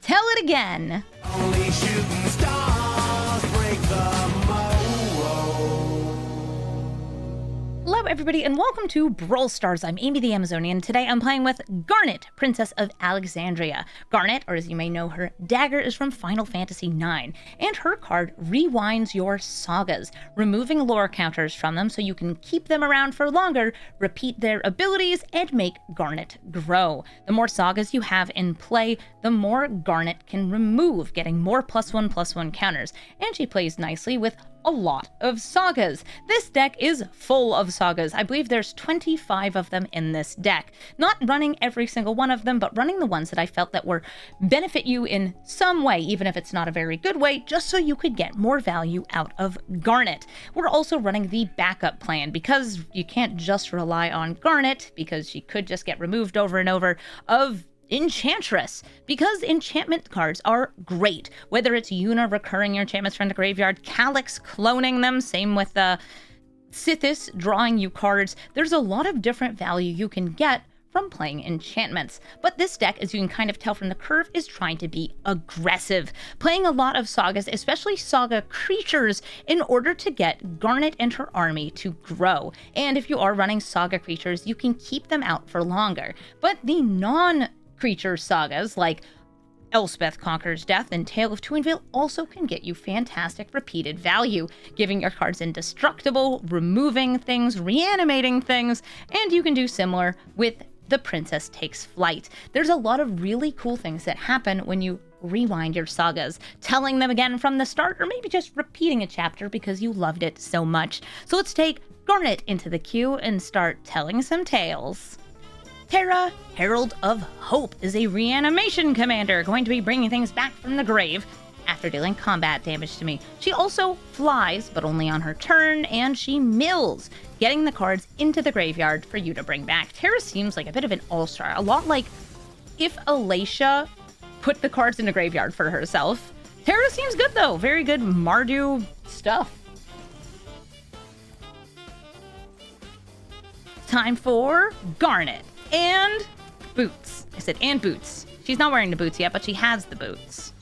Tell it again. Only shooting stars break the mold. Hello everybody and welcome to Brawl Stars. I'm Amy the Amazonian. Today I'm playing with Garnet, Princess of Alexandria. Garnet, or as you may know her, Dagger, is from Final Fantasy IX, and her card rewinds your sagas, removing lore counters from them so you can keep them around for longer, repeat their abilities, and make Garnet grow. The more sagas you have in play, the more Garnet can remove, getting more +1/+1 counters, and she plays nicely with a lot of sagas. This deck is full of sagas. I believe there's 25 of them in this deck. Not running every single one of them, but running the ones that I felt that were benefit you in some way, even if it's not a very good way, just so you could get more value out of Garnet. We're also running the backup plan because you can't just rely on Garnet because she could just get removed over and over of Enchantress, because enchantment cards are great. Whether it's Yuna recurring your enchantments from the graveyard, Calyx cloning them, same with Sithis drawing you cards, there's a lot of different value you can get from playing enchantments. But this deck, as you can kind of tell from the curve, is trying to be aggressive, playing a lot of sagas, especially saga creatures, in order to get Garnet and her army to grow. And if you are running saga creatures, you can keep them out for longer. But the non-creature sagas like Elspeth Conquers Death and Tale of Twinville also can get you fantastic repeated value, giving your cards indestructible, removing things, reanimating things, and you can do similar with The Princess Takes Flight. There's a lot of really cool things that happen when you rewind your sagas, telling them again from the start, or maybe just repeating a chapter because you loved it so much. So let's take Garnet into the queue and start telling some tales. Terra, Herald of Hope, is a reanimation commander, going to be bringing things back from the grave after dealing combat damage to me. She also flies, but only on her turn, and she mills, getting the cards into the graveyard for you to bring back. Terra seems like a bit of an all-star, a lot like if Alicia put the cards in the graveyard for herself. Terra seems good though, very good Mardu stuff. Time for Garnet. And boots. I said and boots. She's not wearing the boots yet, but she has the boots.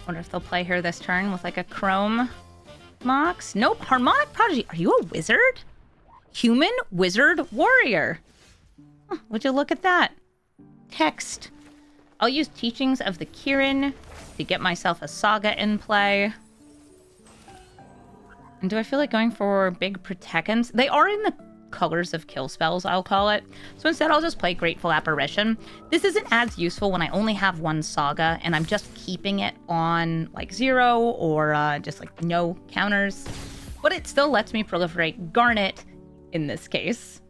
Wonder if they'll play her this turn with like a Chrome Mox. Nope. Harmonic Prodigy. Are you a wizard? Human Wizard Warrior. Huh, would you look at that? Text. I'll use Teachings of the Kirin to get myself a saga in play. And do I feel like going for big Protecants? They are in the colors of kill spells, I'll call it. So instead, I'll just play Grateful Apparition. This isn't as useful when I only have one saga and I'm just keeping it on like 0 or just like no counters. But it still lets me proliferate Garnet in this case.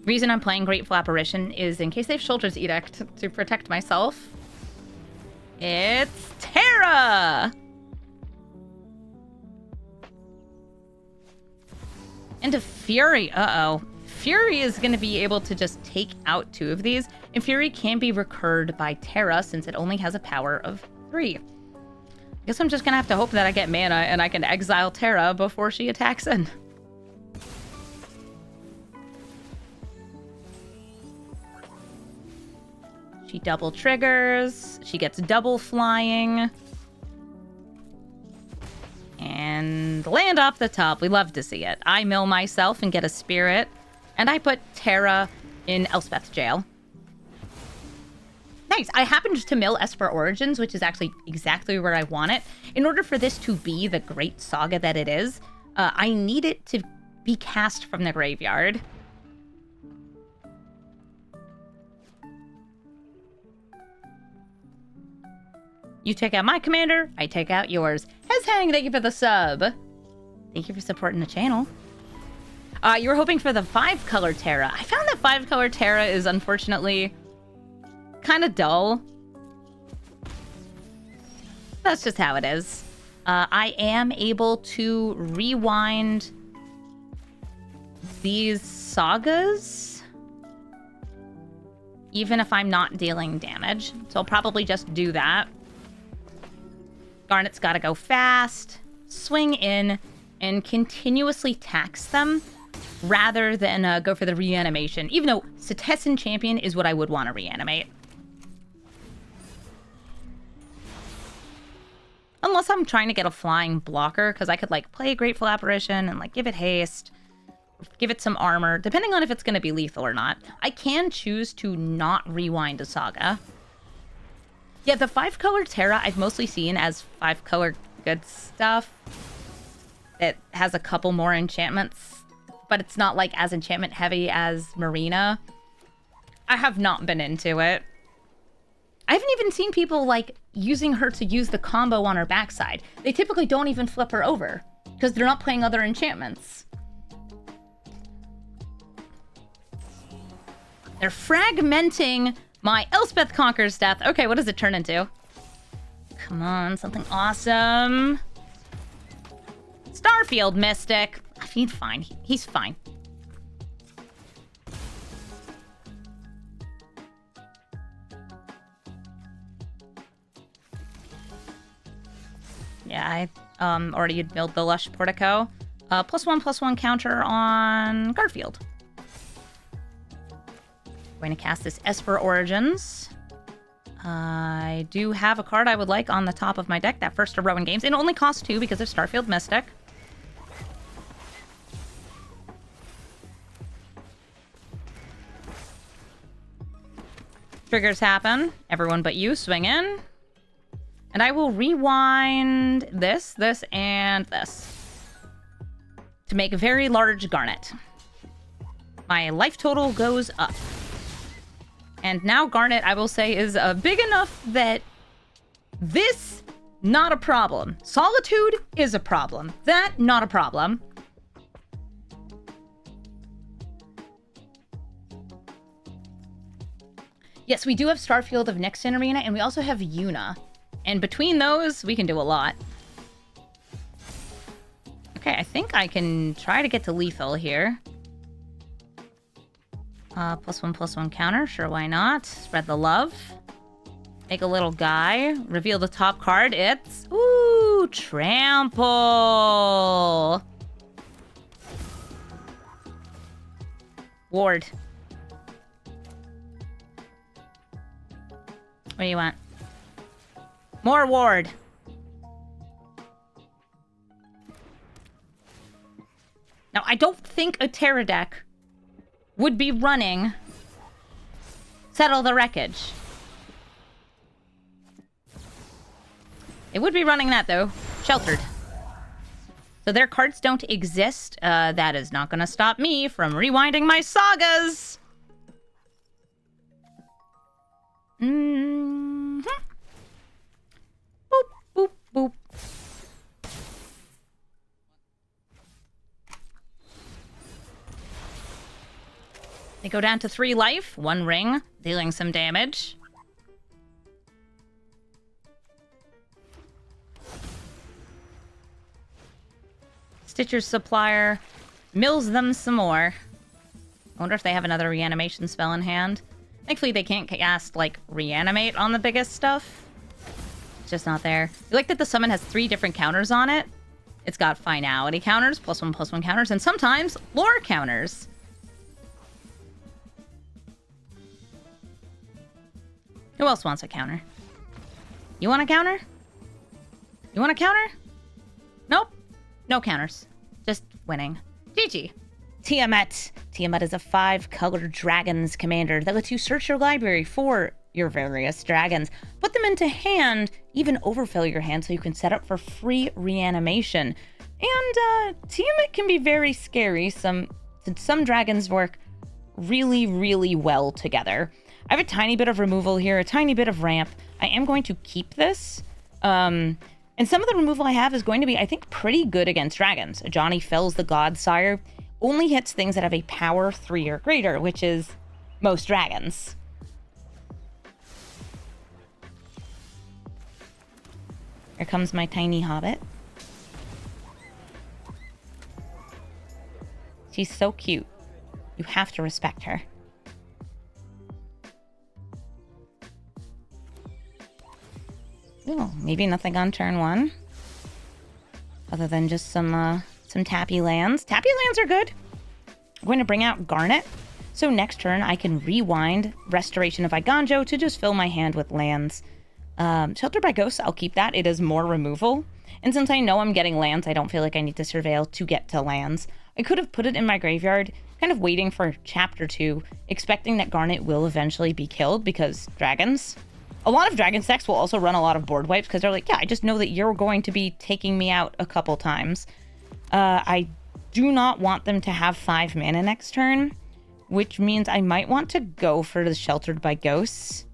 Reason I'm playing Grateful Apparition is in case they have Shoulder's Edict to protect myself. It's Terra! Into Fury. Uh-oh. Fury is going to be able to just take out 2 of these, and Fury can be recurred by Terra since it only has a power of 3. I guess I'm just going to have to hope that I get mana and I can exile Terra before she attacks in. She double triggers, she gets double flying, and land off the top. We love to see it. I mill myself and get a spirit, and I put Terra in Elspeth jail. Nice. I happened to mill Esper Origins, which is actually exactly where I want it. In order for this to be the great saga that it is, I need it to be cast from the graveyard. You take out my commander, I take out yours. Hezhang, thank you for the sub. Thank you for supporting the channel. You were hoping for the 5-color Terra. I found that 5-color Terra is unfortunately kind of dull. That's just how it is. I am able to rewind these sagas, even if I'm not dealing damage. So I'll probably just do that. Garnet's got to go fast, swing in, and continuously tax them rather than go for the reanimation, even though Setessan Champion is what I would want to reanimate. Unless I'm trying to get a flying blocker, because I could, like, play a Grateful Apparition and, like, give it haste, give it some armor, depending on if it's going to be lethal or not. I can choose to not rewind a Saga. Yeah, the 5-color Terra I've mostly seen as 5-color good stuff. It has a couple more enchantments, but it's not, like, as enchantment heavy as Marina. I have not been into it. I haven't even seen people, like, using her to use the combo on her backside. They typically don't even flip her over, because they're not playing other enchantments. They're fragmenting my Elspeth Conquers death. Okay, what does it turn into? Come on, something awesome. Starfield Mystic. He's fine. He's fine. Yeah, I already built the Lush Portico. +1/+1 counter on Garfield. Going to cast this Esper Origins. I do have a card I would like on the top of my deck, that first to Rowan Games. It only costs 2 because of Starfield Mystic. Triggers happen. Everyone but you swing in. And I will rewind this, and this. To make a very large Garnet. My life total goes up. And now Garnet, I will say, is big enough that this, not a problem. Solitude is a problem. That, not a problem. Yes, we do have Starfield of Next Gen Arena, and we also have Yuna. And between those, we can do a lot. Okay, I think I can try to get to lethal here. +1/+1 counter. Sure, why not? Spread the love. Make a little guy. Reveal the top card. It's... Ooh, Trample. Ward. What do you want? More ward. Now, I don't think a Terra deck would be running Settle the Wreckage. It would be running that, though. Sheltered. So their cards don't exist. That is not going to stop me from rewinding my Sagas. Mm-hmm. Boop, boop, boop. They go down to 3 life, 1 ring, dealing some damage. Stitcher's Supplier mills them some more. I wonder if they have another reanimation spell in hand. Thankfully, they can't cast, like, reanimate on the biggest stuff. It's just not there. I like that the summon has 3 different counters on it. It's got finality counters, +1/+1 counters, and sometimes lore counters. Who else wants a counter? You want a counter? You want a counter? Nope. No counters. Just winning. GG. Tiamat. Tiamat is a 5-color dragons commander that lets you search your library for your various dragons. Put them into hand, even overfill your hand so you can set up for free reanimation. And Tiamat can be very scary. Some dragons work really, really well together. I have a tiny bit of removal here, a tiny bit of ramp. I am going to keep this. And some of the removal I have is going to be, I think, pretty good against dragons. Johnny Fells the Godsire only hits things that have a power 3 or greater, which is most dragons. Here comes my tiny hobbit. She's so cute. You have to respect her. Oh, maybe nothing on turn 1. Other than just some tappy lands. Tappy lands are good. I'm going to bring out Garnet. So next turn, I can rewind Restoration of Iganjo to just fill my hand with lands. Shelter by Ghosts, I'll keep that. It is more removal. And since I know I'm getting lands, I don't feel like I need to surveil to get to lands. I could have put it in my graveyard, kind of waiting for Chapter 2, expecting that Garnet will eventually be killed because dragons. A lot of dragon decks will also run a lot of board wipes because they're like, yeah, I just know that you're going to be taking me out a couple times. I do not want them to have 5 mana next turn, which means I might want to go for the Sheltered by Ghosts.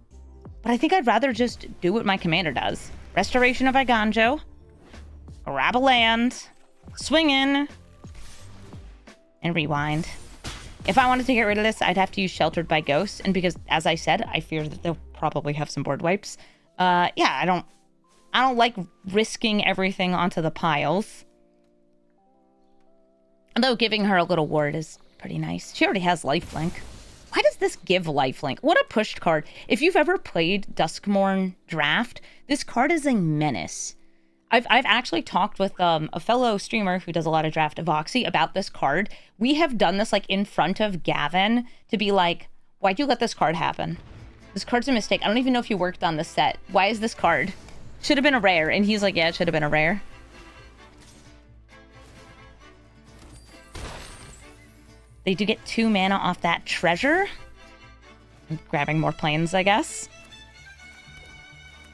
But I think I'd rather just do what my commander does. Restoration of Iganjo, grab a land, swing in, and rewind. If I wanted to get rid of this, I'd have to use Sheltered by Ghosts, and because, as I said, I fear that they'll probably have some board wipes. Yeah, I don't like risking everything onto the piles. Although giving her a little ward is pretty nice. She already has lifelink. Why does this give lifelink? What a pushed card. If you've ever played Duskmourn Draft, this card is a menace. I've actually talked with a fellow streamer who does a lot of Draft, Voxy, about this card. We have done this like in front of Gavin to be like, why'd you let this card happen? This card's a mistake. I don't even know if you worked on this set. Why is this card? Should have been a rare. And he's like, yeah, it should have been a rare. They do get 2 mana off that treasure. I'm grabbing more planes, I guess.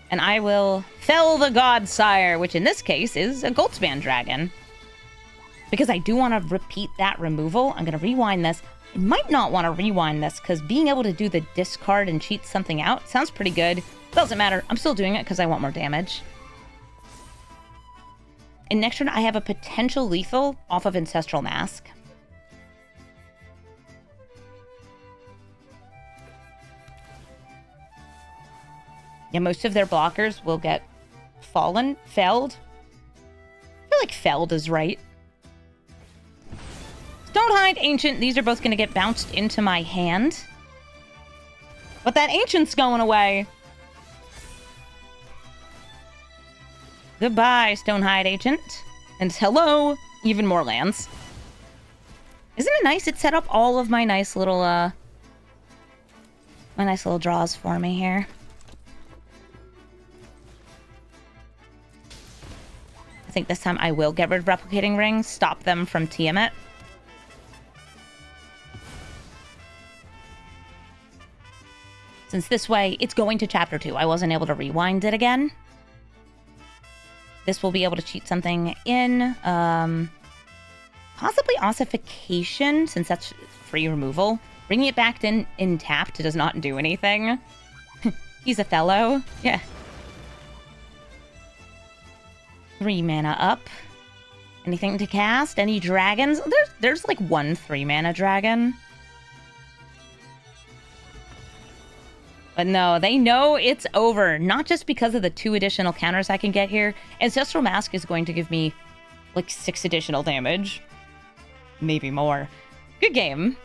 And I will fell the Godsire, which in this case is a Goldspan Dragon. Because I do want to repeat that removal, I'm going to rewind this. I might not want to rewind this, because being able to do the discard and cheat something out sounds pretty good. Doesn't matter. I'm still doing it because I want more damage. And next turn, I have a potential lethal off of Ancestral Mask. Yeah, most of their blockers will get felled. I feel like felled is right. Stonehide, Ancient, these are both going to get bounced into my hand. But that Ancient's going away. Goodbye, Stonehide Ancient. And hello, even more lands. Isn't it nice? It set up all of my nice little draws for me here. I think this time I will get rid of Replicating Rings, stop them from Tiamat. Since this way, it's going to Chapter 2. I wasn't able to rewind it again. This will be able to cheat something in. Possibly Ossification, since that's free removal. Bringing it back in tapped does not do anything. He's a fellow. Yeah. 3 mana up. Anything to cast? Any dragons? There's like 1 3-mana dragon. But no, they know it's over. Not just because of the 2 additional counters I can get here. Ancestral Mask is going to give me like 6 additional damage. Maybe more. Good game.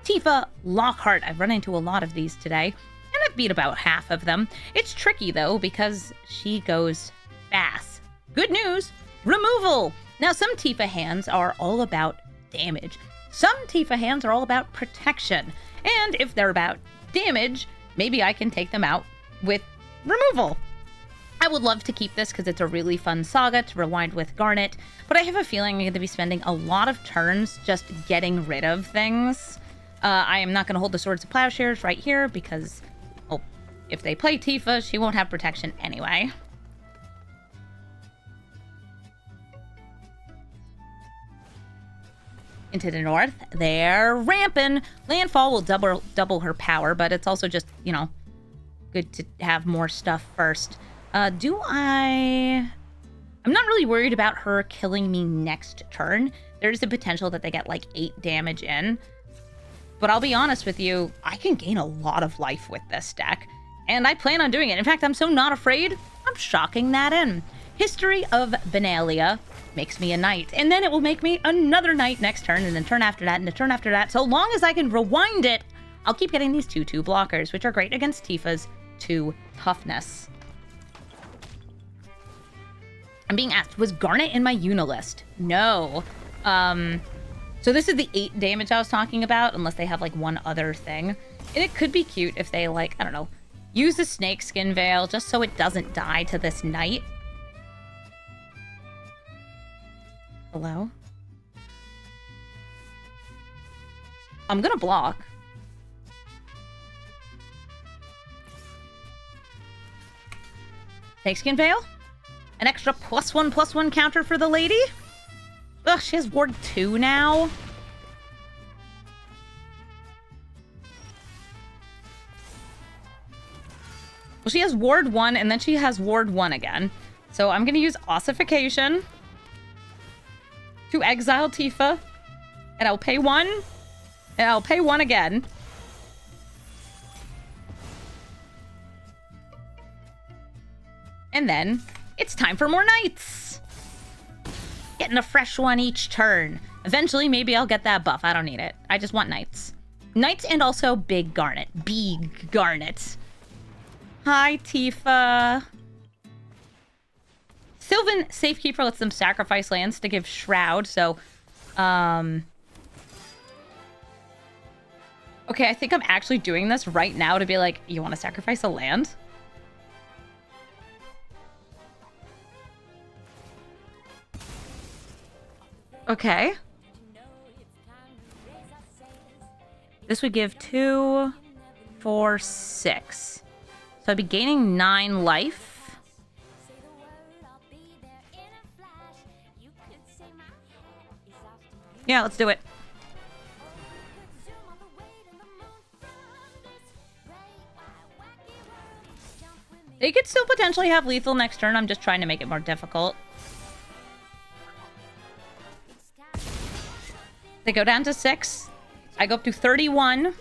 Tifa, Lockhart. I've run into a lot of these today. And I've beat about half of them. It's tricky though because she goes fast. Good news, removal. Now, some Tifa hands are all about damage. Some Tifa hands are all about protection. And if they're about damage, maybe I can take them out with removal. I would love to keep this because it's a really fun saga to rewind with Garnet, but I have a feeling I'm going to be spending a lot of turns just getting rid of things. I am not going to hold the Swords of Plowshares right here because, well, if they play Tifa, she won't have protection anyway. Into the north, they're ramping. Landfall will double her power, but it's also just, you know, good to have more stuff first. I'm not really worried about her killing me next turn. There's the potential that they get like 8 damage in. But I'll be honest with you, I can gain a lot of life with this deck. And I plan on doing it. In fact, I'm so not afraid, I'm shocking that in. History of Benalia makes me a knight. And then it will make me another knight next turn, and then turn after that, and the turn after that. So long as I can rewind it, I'll keep getting these 2/2 blockers, which are great against Tifa's 2 toughness. I'm being asked, was Garnet in my Yuna list? No. So this is the 8 damage I was talking about, unless they have like one other thing. And it could be cute if they like, I don't know, use the snakeskin veil just so it doesn't die to this knight. Hello? I'm gonna block. Snakeskin veil? An extra +1/+1 counter for the lady? Ugh, she has ward 2 now. Well, she has ward 1 and then she has ward 1 again. So I'm gonna use ossification to exile Tifa. And I'll pay 1. And I'll pay 1 again. And then it's time for more knights. Getting a fresh one each turn. Eventually, maybe I'll get that buff. I don't need it. I just want knights. Knights and also big Garnet. Big Garnet. Hi, Tifa. Sylvan Safekeeper lets them sacrifice lands to give Shroud, so... Okay, I think I'm actually doing this right now to be like, you want to sacrifice a land? Okay. This would give 2, 4, 6. So I'd be gaining 9 life. Yeah, let's do it. They could still potentially have lethal next turn. I'm just trying to make it more difficult. They go down to 6. I go up to 31.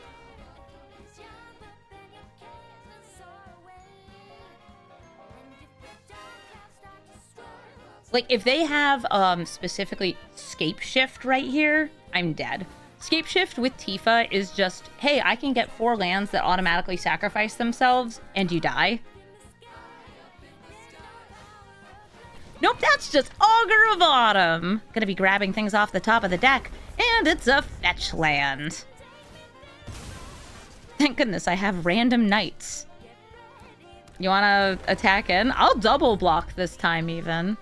Like, if they have specifically Scape Shift right here, I'm dead. Scape Shift with Tifa is just, hey, I can get 4 lands that automatically sacrifice themselves, and you die. Nope, that's just Augur of Autumn. Gonna be grabbing things off the top of the deck, and it's a fetch land. Thank goodness I have random knights. You wanna attack in? I'll double block this time even.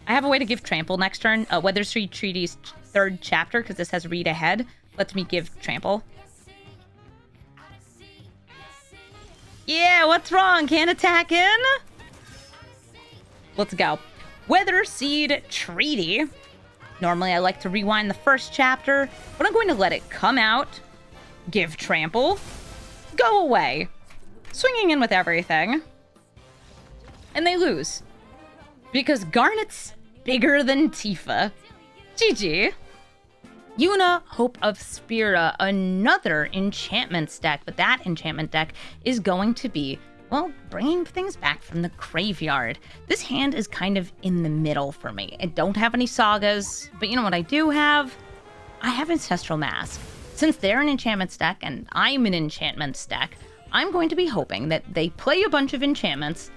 I have a way to give trample next turn. Weatherstreet Treaty's 3rd chapter, because this has read ahead, lets me give trample. Yeah, what's wrong? Can't attack in? Let's go. Weatherseed Treaty. Normally I like to rewind the 1st chapter, but I'm going to let it come out, give trample, go away. Swinging in with everything. And they lose. Because Garnet's bigger than Tifa. GG. Yuna, Hope of Spira, another enchantments deck, but that enchantment deck is going to be, well, bringing things back from the graveyard. This hand is kind of in the middle for me. I don't have any sagas, but you know what I do have? I have Ancestral Mask. Since they're an enchantments deck and I'm an enchantments deck, I'm going to be hoping that they play a bunch of enchantments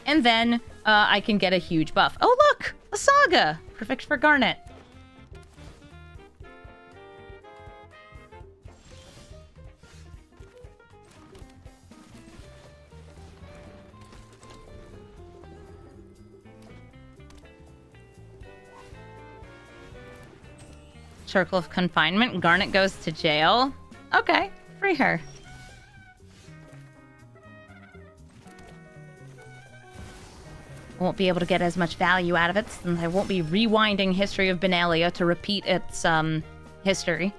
and then I can get a huge buff. Oh, look! A saga! Perfect for Garnet. Circle of Confinement. Garnet goes to jail. Okay, free her. Won't be able to get as much value out of it since I won't be rewinding History of Benalia to repeat its history.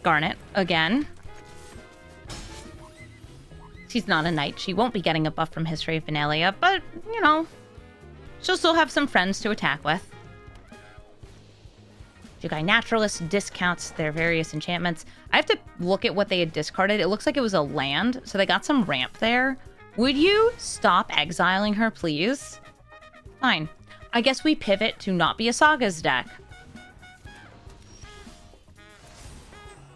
Garnet again. She's not a knight. She won't be getting a buff from History of Benalia, but, you know, she'll still have some friends to attack with. Jugai Naturalist discounts their various enchantments. I have to look at what they had discarded. It looks like it was a land, so they got some ramp there. Would you stop exiling her, please? Fine. I guess we pivot to not be a Sagas deck.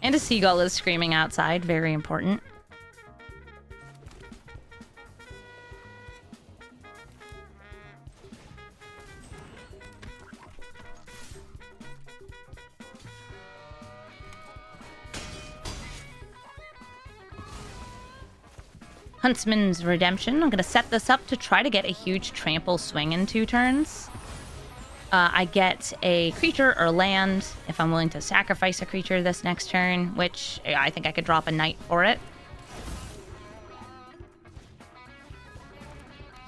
And a seagull is screaming outside. Very important. Huntsman's Redemption. I'm going to set this up to try to get a huge trample swing in 2 turns. I get a creature or land if I'm willing to sacrifice a creature this next turn, which I think I could drop a knight for it.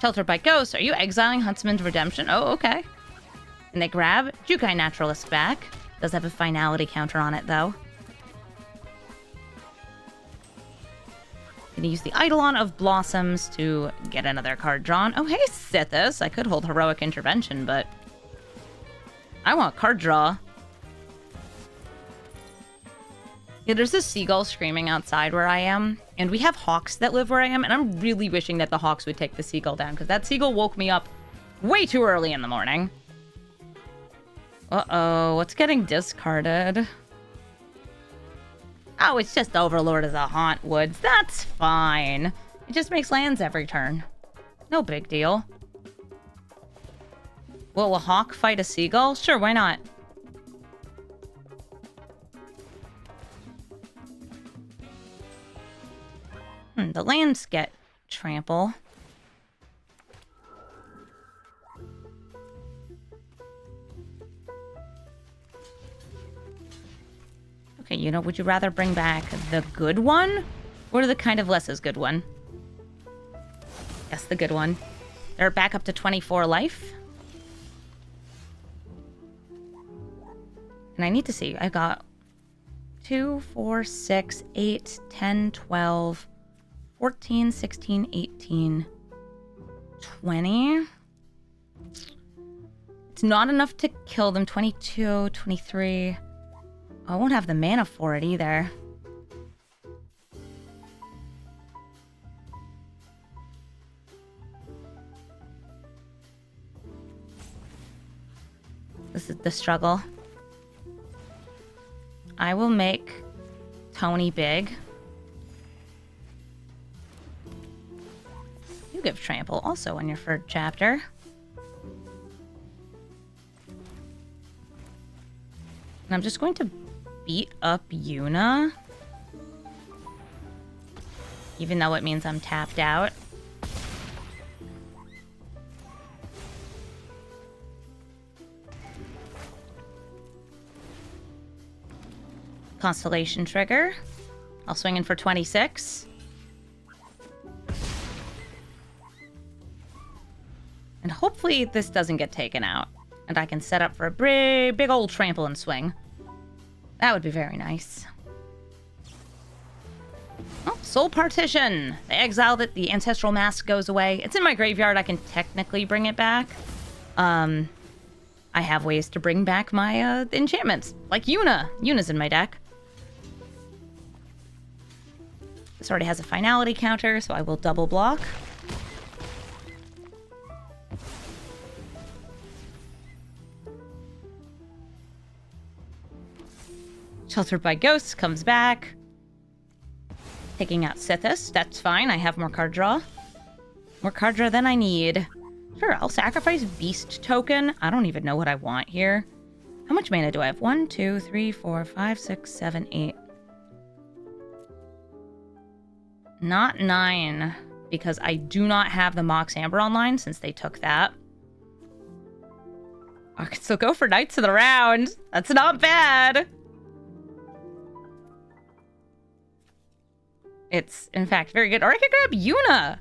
Sheltered by Ghosts. Are you exiling Huntsman's Redemption? Oh, okay. And they grab Jukai Naturalist back. Does have a finality counter on it, though. Gonna use the Eidolon of Blossoms to get another card drawn. Oh, hey, Sithis. I could hold Heroic Intervention, but I want card draw. Yeah, there's this seagull screaming outside where I am, and we have hawks that live where I am, and I'm really wishing that the hawks would take the seagull down, because that seagull woke me up way too early in the morning. Uh-oh, what's getting discarded? Oh, it's just Overlord of the Haunt Woods. That's fine. It just makes lands every turn. No big deal. Will a hawk fight a seagull? Sure, why not? The lands get trample. Okay, you know, would you rather bring back the good one or the kind of less as good one? Yes, the good one. They're back up to 24 life. And I need to see. I got 2, 4, 6, 8, 10, 12, 14, 16, 18, 20. It's not enough to kill them. 22, 23. I won't have the mana for it either. This is the struggle. I will make Tony big. You give trample also in your third chapter. And I'm just going to beat up Yuna. Even though it means I'm tapped out. Constellation trigger. I'll swing in for 26. And hopefully this doesn't get taken out. And I can set up for a big old trample and swing. That would be very nice. Oh, Soul Partition. They exiled it. The Ancestral Mask goes away. It's in my graveyard. I can technically bring it back. I have ways to bring back my enchantments. Like Yuna. Yuna's in my deck. This already has a finality counter, so I will double block. Sheltered by Ghosts comes back. Taking out Sithis. That's fine. I have more card draw. More card draw than I need. Sure, I'll sacrifice Beast Token. I don't even know what I want here. How much mana do I have? 1, 2, 3, 4, 5, 6, 7, 8. Not 9, because I do not have the Mox Amber online since they took that. I could still go for Knights of the Round. That's not bad. It's, in fact, very good. Or I could grab Yuna.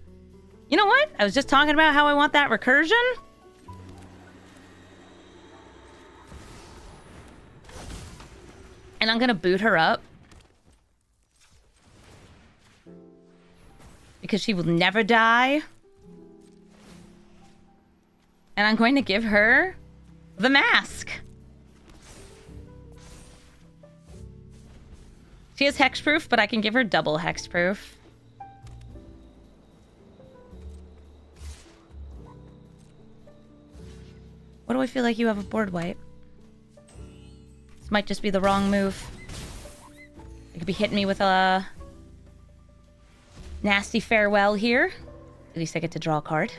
You know what? I was just talking about how I want that recursion. And I'm going to boot her up. Because she will never die. And I'm going to give her the mask. She has hexproof, but I can give her double hexproof. What do I feel like you have a board wipe? This might just be the wrong move. You could be hitting me with a nasty farewell here. At least I get to draw a card.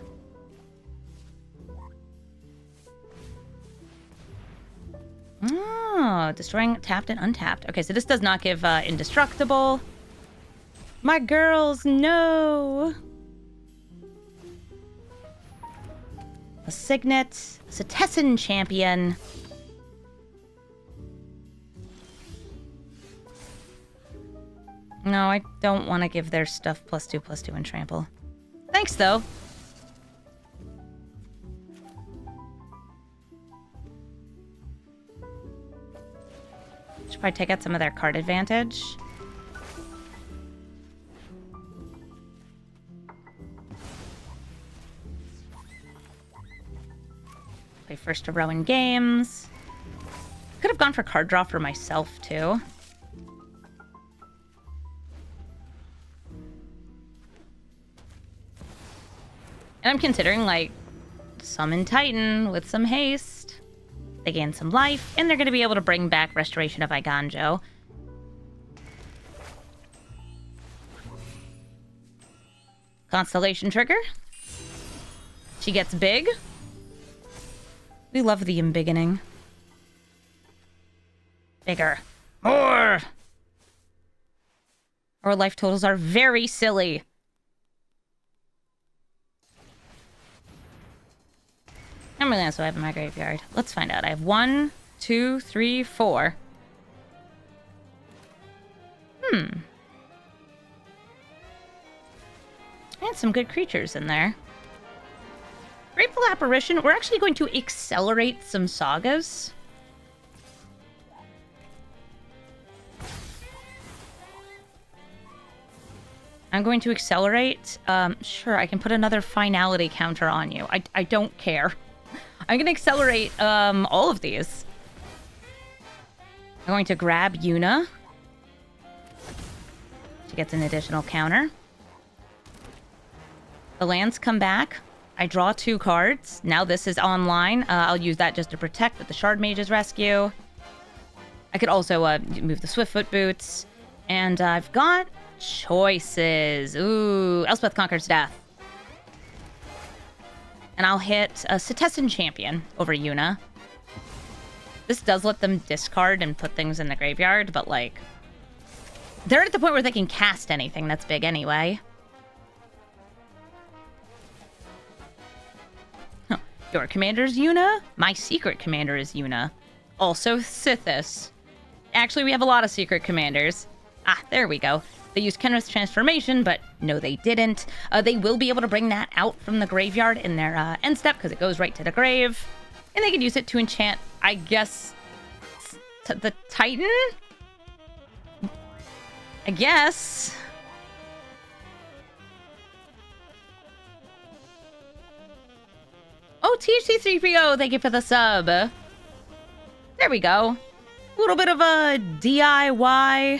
Oh, destroying tapped and untapped. Okay, so this does not give indestructible. My girls, no. A Signet, a Setessan champion. No, I don't want to give their stuff +2/+2 and trample. Thanks, though. Should probably take out some of their card advantage. Play first to row in games. Could have gone for card draw for myself, too. And I'm considering, like, Summon Titan with some haste. They gain some life, and they're going to be able to bring back Restoration of Iganjo. Constellation trigger. She gets big. We love the embiggening. Bigger. More! Our life totals are very silly. How many lands do I have in my graveyard? Let's find out. I have 1, 2, 3, 4. And some good creatures in there. Grateful Apparition. We're actually going to accelerate some sagas. I'm going to accelerate. Sure, I can put another finality counter on you. I don't care. I'm going to accelerate all of these. I'm going to grab Yuna. She gets an additional counter. The lands come back. I draw 2 cards. Now this is online. I'll use that just to protect with the Shard Mage's Rescue. I could also move the Swiftfoot Boots. And I've got choices. Ooh, Elspeth Conquers Death. And I'll hit a Setessan champion over Yuna. This does let them discard and put things in the graveyard, but, like, they're at the point where they can cast anything that's big anyway. Huh. Your commander's Yuna? My secret commander is Yuna. Also Sithis. Actually, we have a lot of secret commanders. Ah, there we go. They used Kenrith's transformation, but no, they didn't. They will be able to bring that out from the graveyard in their end step, because it goes right to the grave. And they could use it to enchant, I guess, the Titan? I guess. Oh, THC3PO, thank you for the sub. There we go. A little bit of a DIY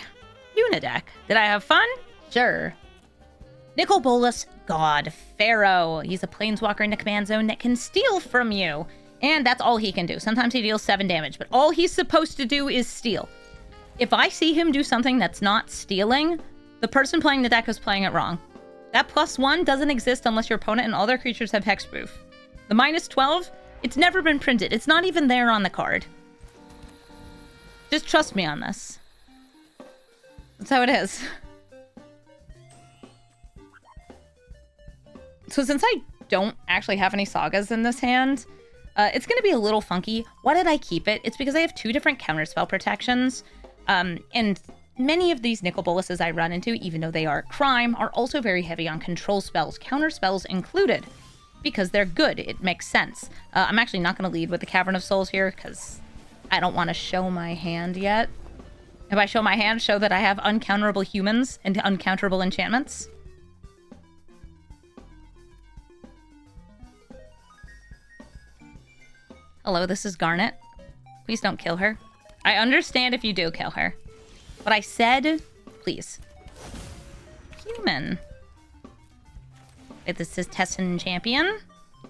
Yuna deck. Did I have fun? Sure. Nicol Bolas, God Pharaoh. He's a planeswalker in the command zone that can steal from you. And that's all he can do. Sometimes he deals 7 damage, but all he's supposed to do is steal. If I see him do something that's not stealing, the person playing the deck is playing it wrong. That +1 doesn't exist unless your opponent and all their creatures have hexproof. The -12, it's never been printed. It's not even there on the card. Just trust me on this. That's how it is. So since I don't actually have any sagas in this hand, it's going to be a little funky. Why did I keep it? It's because I have 2 different counterspell protections. And many of these Nicol Bolases I run into, even though they are crime, are also very heavy on control spells, counterspells included, because they're good. It makes sense. I'm actually not going to lead with the Cavern of Souls here, because I don't want to show my hand yet. If I show my hand, show that I have uncounterable humans and uncounterable enchantments. Hello, this is Garnet. Please don't kill her. I understand if you do kill her. But I said, please. Human. Wait, this is Tessin Champion.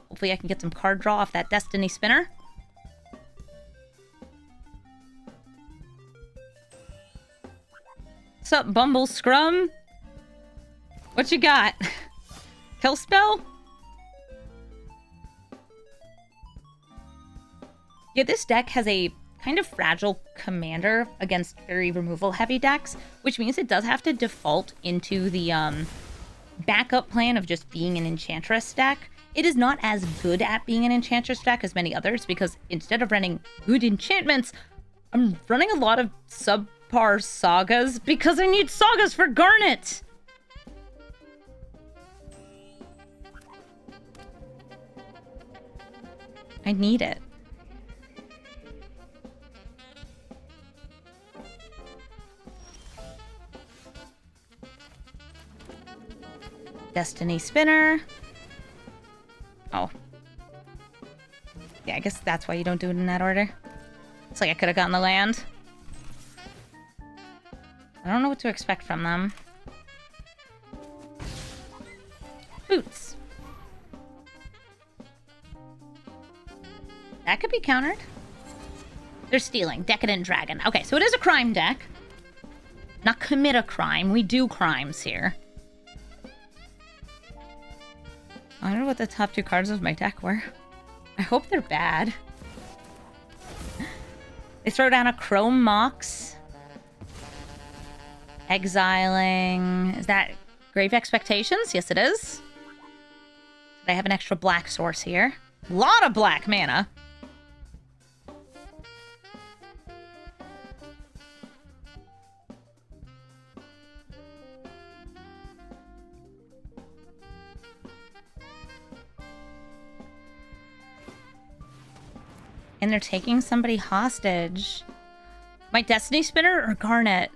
Hopefully I can get some card draw off that Destiny Spinner. What's up, Bumble Scrum? What you got? Kill spell? Yeah, this deck has a kind of fragile commander against very removal heavy decks, which means it does have to default into the backup plan of just being an Enchantress deck. It is not as good at being an Enchantress deck as many others, because instead of running good enchantments, I'm running a lot of subpar sagas because I need sagas for Garnet! I need it. Destiny Spinner. Oh. Yeah, I guess that's why you don't do it in that order. It's like I could have gotten the land. I don't know what to expect from them. Boots. That could be countered. They're stealing. Decadent Dragon. Okay, so it is a crime deck. Not commit a crime. We do crimes here. I don't know what the top two cards of my deck were. I hope they're bad. They throw down a Chrome Mox. Exiling. Is that Grave Expectations? Yes, it is. I have an extra black source here. A lot of black mana. And they're taking somebody hostage. My Destiny Spinner or Garnet?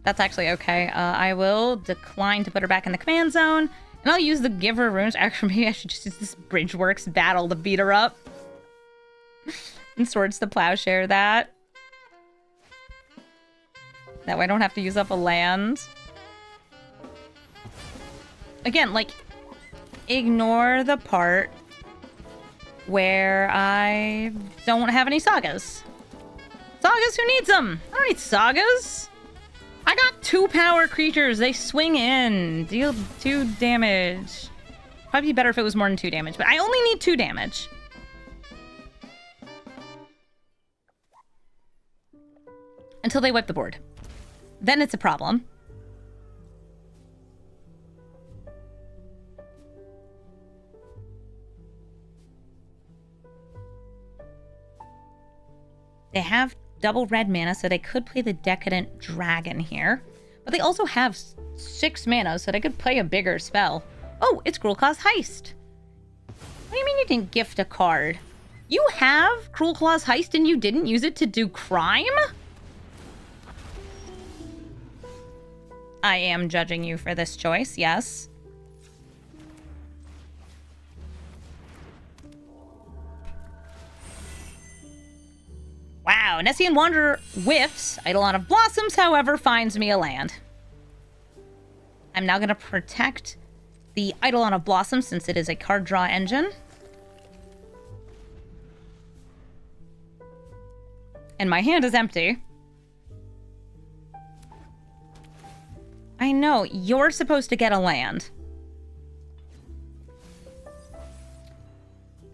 That's actually okay. I will decline to put her back in the command zone. And I'll use the Giver Runes. Actually, maybe I should just use this Bridgeworks battle to beat her up. And Swords to Plowshare that. That way I don't have to use up a land. Again, like, ignore the part where I don't have any sagas. Sagas? Who needs them? I don't need sagas. I got 2 power creatures. They swing in. Deal 2 damage. Probably be better if it was more than 2 damage, but I only need 2 damage. Until they wipe the board. Then it's a problem. They have double red mana, so they could play the Decadent Dragon here. But they also have 6 mana, so they could play a bigger spell. Oh, it's Cruel Claw's Heist. What do you mean you didn't gift a card? You have Cruel Claw's Heist and you didn't use it to do crime? I am judging you for this choice, yes. Wow, Nessian Wanderer whiffs. Eidolon of Blossoms, however, finds me a land. I'm now going to protect the Eidolon of Blossoms since it is a card draw engine. And my hand is empty. I know, you're supposed to get a land.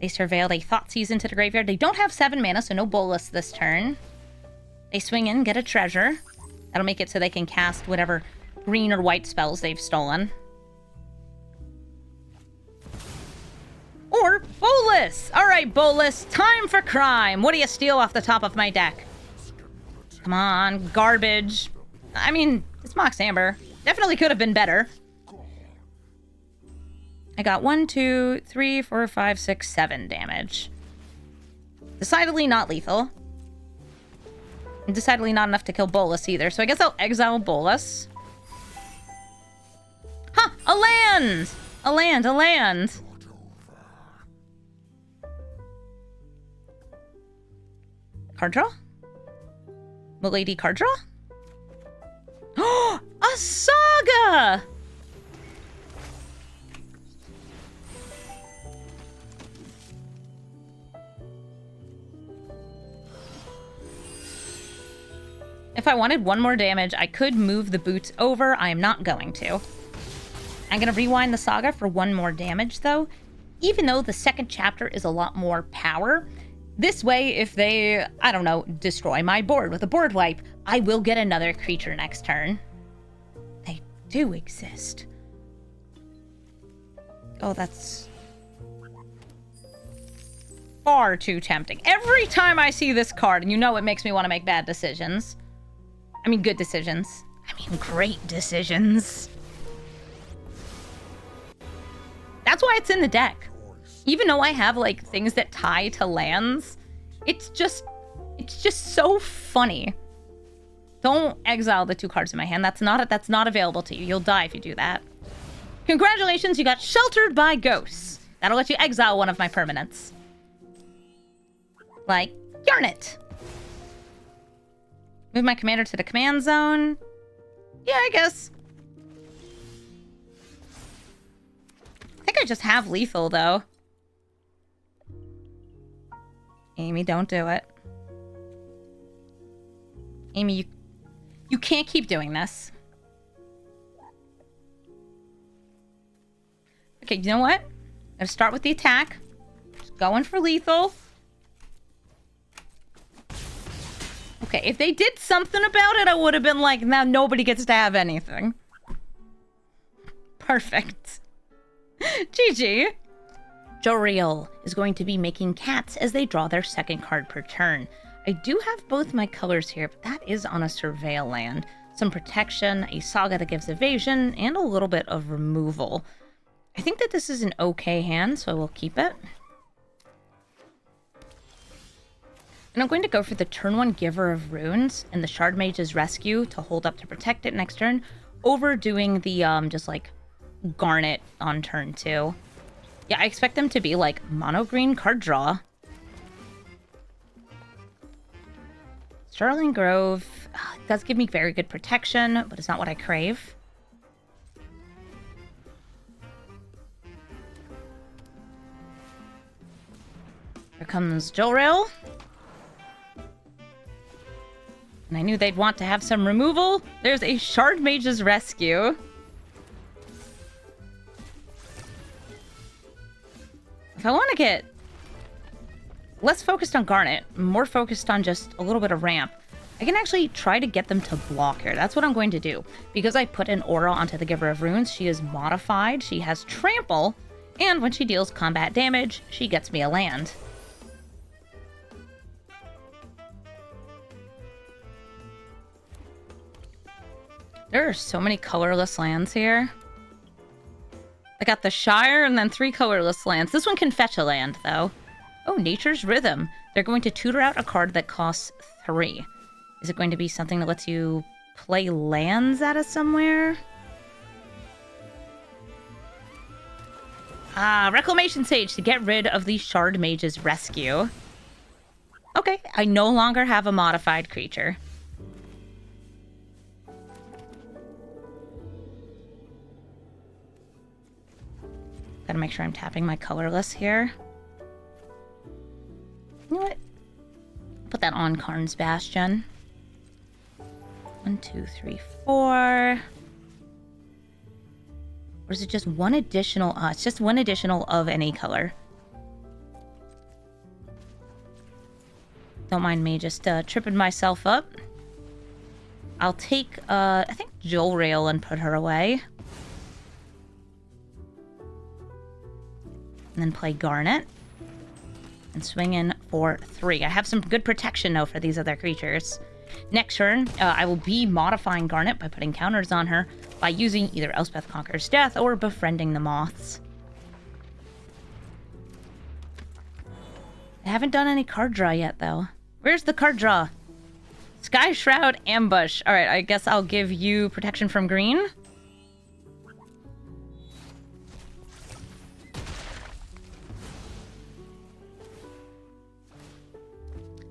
They surveil, they Thoughtseize into the graveyard. They don't have 7 mana, so no Bolas this turn. They swing in, get a treasure. That'll make it so they can cast whatever green or white spells they've stolen. Or Bolas! Alright, Bolas, time for crime! What do you steal off the top of my deck? Come on, garbage. I mean, it's Mox Amber. Definitely could have been better. I got 1, 2, 3, 4, 5, 6, 7 damage. Decidedly not lethal. And decidedly not enough to kill Bolas either, so I guess I'll exile Bolas. Huh! A land! A land, a land! Card draw? Milady card draw? Oh! A saga! If I wanted one more damage, I could move the boots over. I am not going to. I'm going to rewind the saga for one more damage, though. Even though the second chapter is a lot more power, this way, if they, I don't know, destroy my board with a board wipe, I will get another creature next turn. They do exist. Oh, that's far too tempting. Every time I see this card, and you know it makes me want to make bad decisions. I mean, good decisions. I mean, great decisions. That's why it's in the deck. Even though I have, like, things that tie to lands, it's just so funny. Don't exile the 2 cards in my hand. That's not available to you. You'll die if you do that. Congratulations, you got Sheltered by Ghosts. That'll let you exile one of my permanents. Like Garnet. Move my commander to the command zone. Yeah, I guess. I think I just have lethal, though. Amy, don't do it. Amy, you can't keep doing this. Okay, you know what? I'm gonna start with the attack. Just going for lethal. Okay, if they did something about it, I would have been like, now nobody gets to have anything. Perfect. GG. Jorel is going to be making cats as they draw their second card per turn. I do have both my colors here, but that is on a surveil land. Some protection, a saga that gives evasion, and a little bit of removal. I think that this is an okay hand, so I will keep it. And I'm going to go for the turn 1 Giver of Runes and the Shard Mage's Rescue to hold up to protect it next turn, over doing the, just like, Garnet on turn 2. Yeah, I expect them to be, like, mono green card draw. Sterling Grove does give me very good protection, but it's not what I crave. Here comes Jorel. And I knew they'd want to have some removal. There's a Shard Mage's Rescue. If I want to get less focused on Garnet, more focused on just a little bit of ramp, I can actually try to get them to block here. That's what I'm going to do. Because I put an aura onto the Giver of Runes, she is modified, she has trample, and when she deals combat damage, she gets me a land. There are so many colorless lands here. I got the Shire and then 3 colorless lands. This one can fetch a land, though. Oh, Nature's Rhythm. They're going to tutor out a card that costs 3. Is it going to be something that lets you play lands out of somewhere? Reclamation Sage to get rid of the Shard Mage's Rescue. Okay, I no longer have a modified creature. Gotta make sure I'm tapping my colorless here. You know what? Put that on Karn's Bastion. 1, 2, 3, 4. Or is it just one additional? It's just one additional of any color. Don't mind me just tripping myself up. I'll take, I think, Jorel and put her away. And then play Garnet. And swing in for 3. I have some good protection, though, for these other creatures. Next turn, I will be modifying Garnet by putting counters on her by using either Elspeth Conquers Death or Befriending the Moths. I haven't done any card draw yet, though. Where's the card draw? Sky Shroud Ambush. Alright, I guess I'll give you protection from green.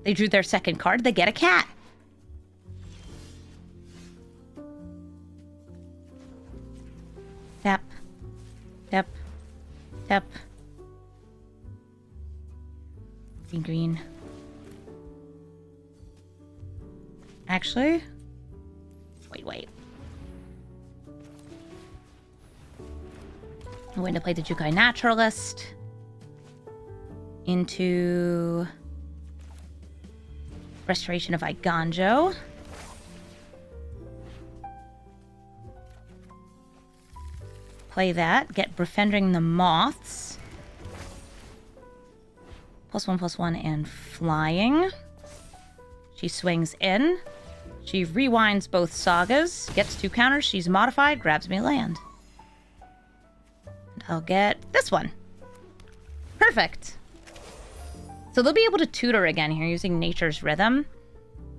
They drew their second card. They get a cat. Tap. Tap. Tap. See green. Actually, I'm going to play the Jukai Naturalist into Restoration of Iganjo. Play that. Get Befriending the Moths. +1/+1 and flying. She swings in. She rewinds both sagas. Gets 2 counters. She's modified. Grabs me land. And I'll get this one. Perfect. So they'll be able to tutor again here using Nature's Rhythm.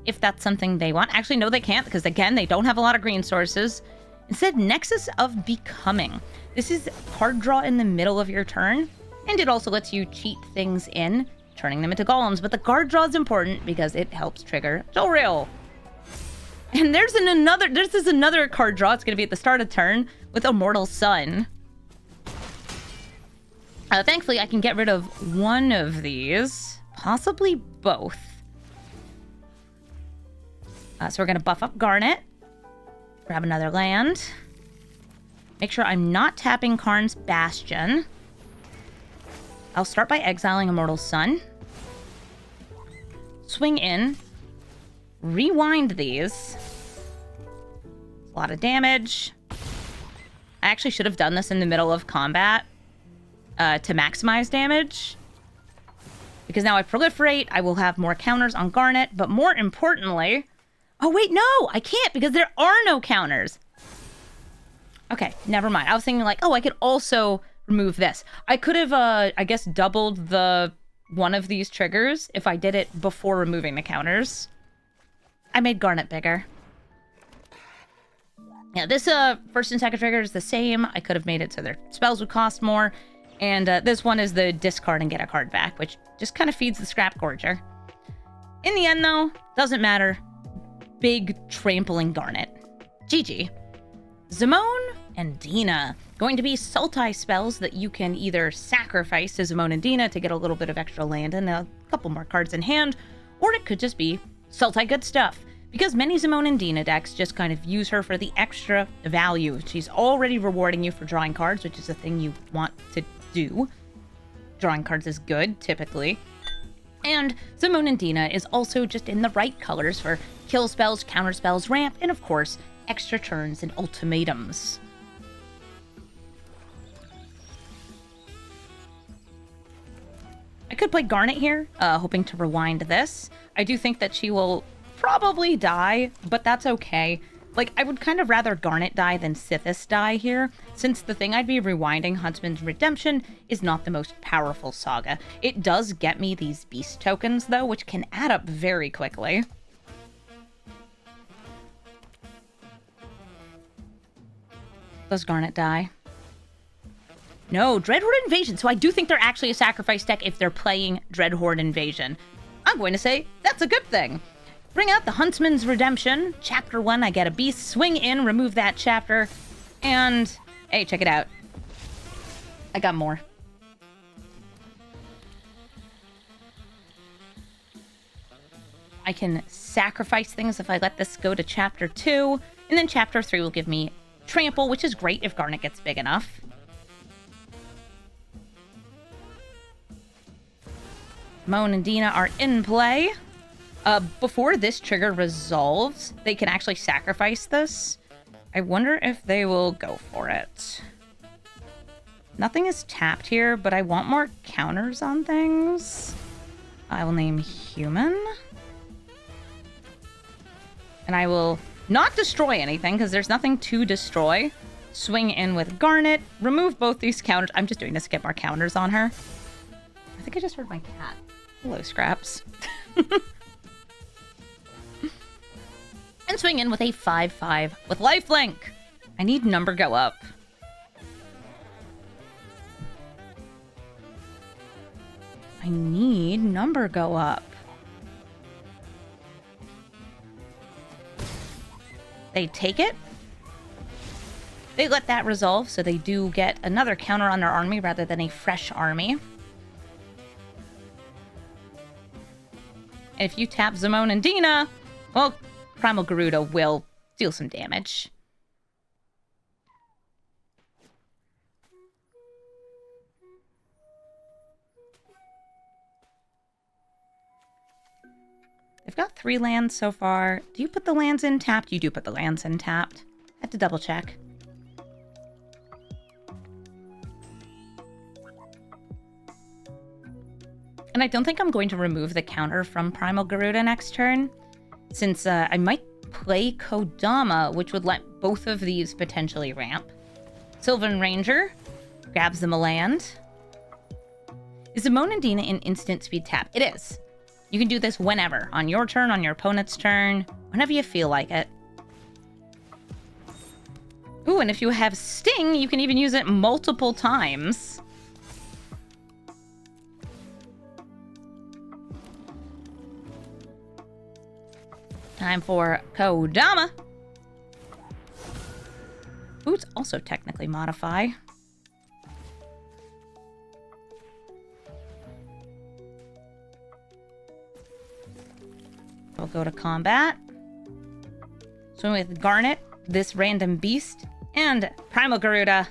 If that's something they want. Actually, no, they can't, because again, they don't have a lot of green sources. Instead, Nexus of Becoming. This is card draw in the middle of your turn, and it also lets you cheat things in, turning them into golems. But the card draw is important because it helps trigger Jorel. And there's another card draw. It's going to be at the start of turn with Immortal Sun. Thankfully, I can get rid of one of these, possibly both. So we're going to buff up Garnet, grab another land, make sure I'm not tapping Karn's Bastion. I'll start by exiling Immortal Sun, swing in, rewind these. A lot of damage. I actually should have done this in the middle of combat. To maximize damage. Because now I proliferate, I will have more counters on Garnet, but more importantly... Oh, wait, no! I can't, because there are no counters! Okay, never mind. I was thinking like, oh, I could also remove this. I could have, I guess, doubled the one of these triggers if I did it before removing the counters. I made Garnet bigger. Yeah, this first and second trigger is the same. I could have made it so their spells would cost more. And this one is the discard and get a card back, which just kind of feeds the Scrap Gorger. In the end, though, doesn't matter. Big trampling Garnet. GG. Zimone and Dina. Going to be Sultai spells that you can either sacrifice to Zimone and Dina to get a little bit of extra land and a couple more cards in hand, or it could just be Sultai good stuff. Because many Zimone and Dina decks just kind of use her for the extra value. She's already rewarding you for drawing cards, which is a thing you want to do. Drawing cards is good, typically. And Zimone and Dina is also just in the right colors for kill spells, counter spells, ramp, and of course, extra turns and ultimatums. I could play Garnet here, hoping to rewind this. I do think that she will probably die, but that's okay. Like, I would kind of rather Garnet die than Sithis die here, since the thing I'd be rewinding, Huntsman's Redemption, is not the most powerful saga. It does get me these beast tokens, though, which can add up very quickly. Does Garnet die? No, Dreadhorde Invasion. So I do think they're actually a sacrifice deck if they're playing Dreadhorde Invasion. I'm going to say that's a good thing. Bring out the Huntsman's Redemption. Chapter 1, I get a beast. Swing in, remove that chapter. And, hey, check it out. I got more. I can sacrifice things if I let this go to Chapter 2. And then Chapter 3 will give me Trample, which is great if Garnet gets big enough. Moan and Dina are in play. Before this trigger resolves, they can actually sacrifice this. I wonder if they will go for it. Nothing is tapped here, but I want more counters on things. I will name Human. And I will not destroy anything, because there's nothing to destroy. Swing in with Garnet. Remove both these counters. I'm just doing this to get more counters on her. I think I just heard my cat. Hello, Scraps. And swing in with a 5/5 with lifelink. I need number go up. I need number go up. They take it. They let that resolve, so they do get another counter on their army rather than a fresh army. And if you tap Zimone and Dina, well, Primal Garuda will deal some damage. We've got 3 lands so far. Do you put the lands in tapped? You do put the lands in tapped. Had to double check. And I don't think I'm going to remove the counter from Primal Garuda next turn, since I might play Kodama, which would let both of these potentially ramp. Sylvan Ranger grabs them a land. Is Zimone and Dina in instant speed tap? It is. You can do this whenever, on your turn, on your opponent's turn, whenever you feel like it. Ooh, and if you have Sting, you can even use it multiple times. Time for Kodama. Ooh, also technically modify. We'll go to combat. Swim with Garnet, this random beast, and Primal Garuda.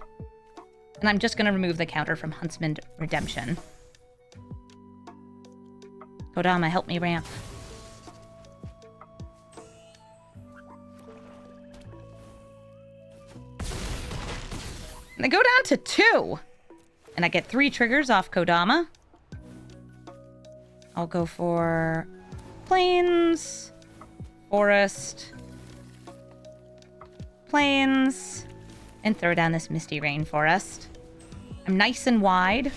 And I'm just going to remove the counter from Huntsman Redemption. Kodama, help me ramp. And I go down to 2. And I get 3 triggers off Kodama. I'll go for Plains, Forest, Plains, and throw down this Misty Rainforest. I'm nice and wide.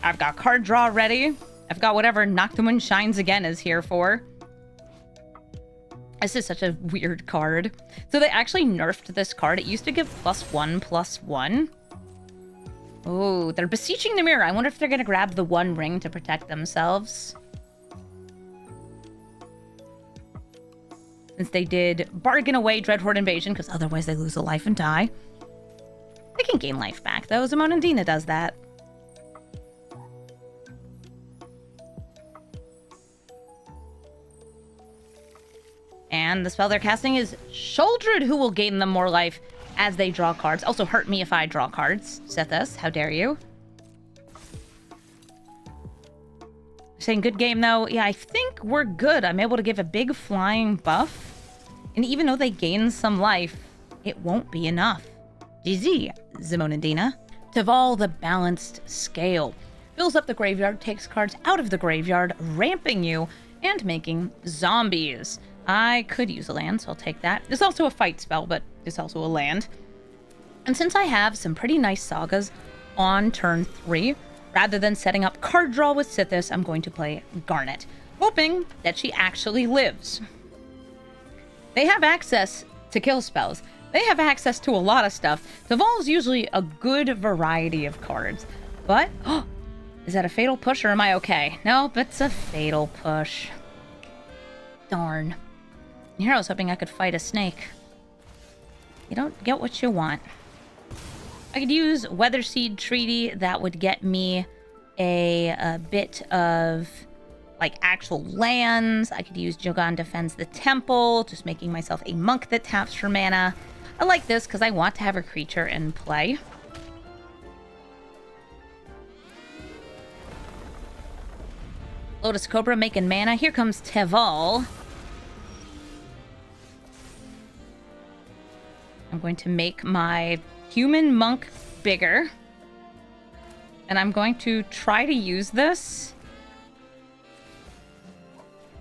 I've got card draw ready. I've got whatever Knock the Wind Shines Again is here for. This is such a weird card. So they actually nerfed this card. It used to give +1/+1. Oh, they're beseeching the mirror. I wonder if they're going to grab the 1 ring to protect themselves. Since they did bargain away Dreadhorde Invasion, because otherwise they lose a life and die. They can gain life back, though. Zimone and Dina does that. And the spell they're casting is Shouldered, who will gain them more life as they draw cards. Also hurt me if I draw cards. Sethus, how dare you? Saying good game, though. Yeah, I think we're good. I'm able to give a big flying buff. And even though they gain some life, it won't be enough. GG, Zimone and Dina. Taval, the Balanced Scale. Fills up the graveyard, takes cards out of the graveyard, ramping you, and making zombies. I could use a land, so I'll take that. It's also a fight spell, but it's also a land. And since I have some pretty nice sagas on turn 3, rather than setting up card draw with Sithis, I'm going to play Garnet, hoping that she actually lives. They have access to kill spells. They have access to a lot of stuff. Taval's usually a good variety of cards. But, is that a fatal push or am I okay? Nope, it's a fatal push. Darn. Here I was hoping I could fight a snake. You don't get what you want. I could use Weatherseed Treaty. That would get me a bit of, like, actual lands. I could use Jogan Defends the Temple, just making myself a monk that taps for mana. I like this because I want to have a creature in play. Lotus Cobra making mana. Here comes Taval. I'm going to make my human monk bigger. And I'm going to try to use this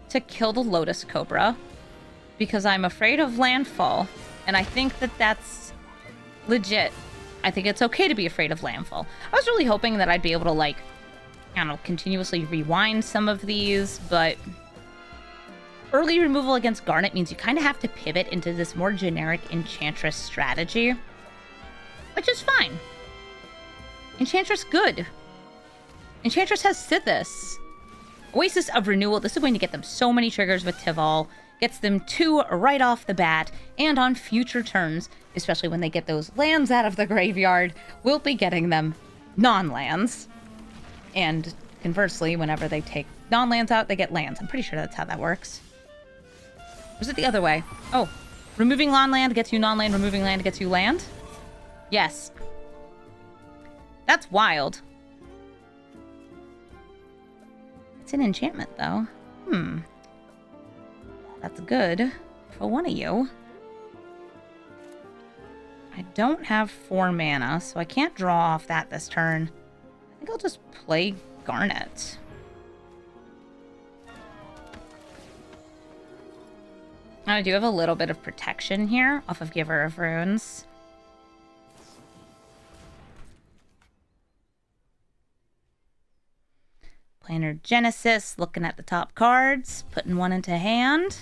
to kill the Lotus Cobra. Because I'm afraid of landfall. And I think that that's legit. I think it's okay to be afraid of landfall. I was really hoping that I'd be able to, like, I don't know, continuously rewind some of these, but early removal against Garnet means you kind of have to pivot into this more generic Enchantress strategy, which is fine. Enchantress good. Enchantress has Sithis. Oasis of Renewal. This is going to get them so many triggers with Taval. Gets them 2 right off the bat, and on future turns, especially when they get those lands out of the graveyard, we'll be getting them non-lands. And conversely, whenever they take non-lands out, they get lands. I'm pretty sure that's how that works. Or is it the other way? Oh, removing non-land gets you non-land, removing land gets you land? Yes. That's wild. It's an enchantment, though. That's good for one of you. I don't have 4 mana, so I can't draw off that this turn. I think I'll just play Garnet. I do have a little bit of protection here off of Giver of Runes. Planar Genesis, looking at the top cards, putting one into hand.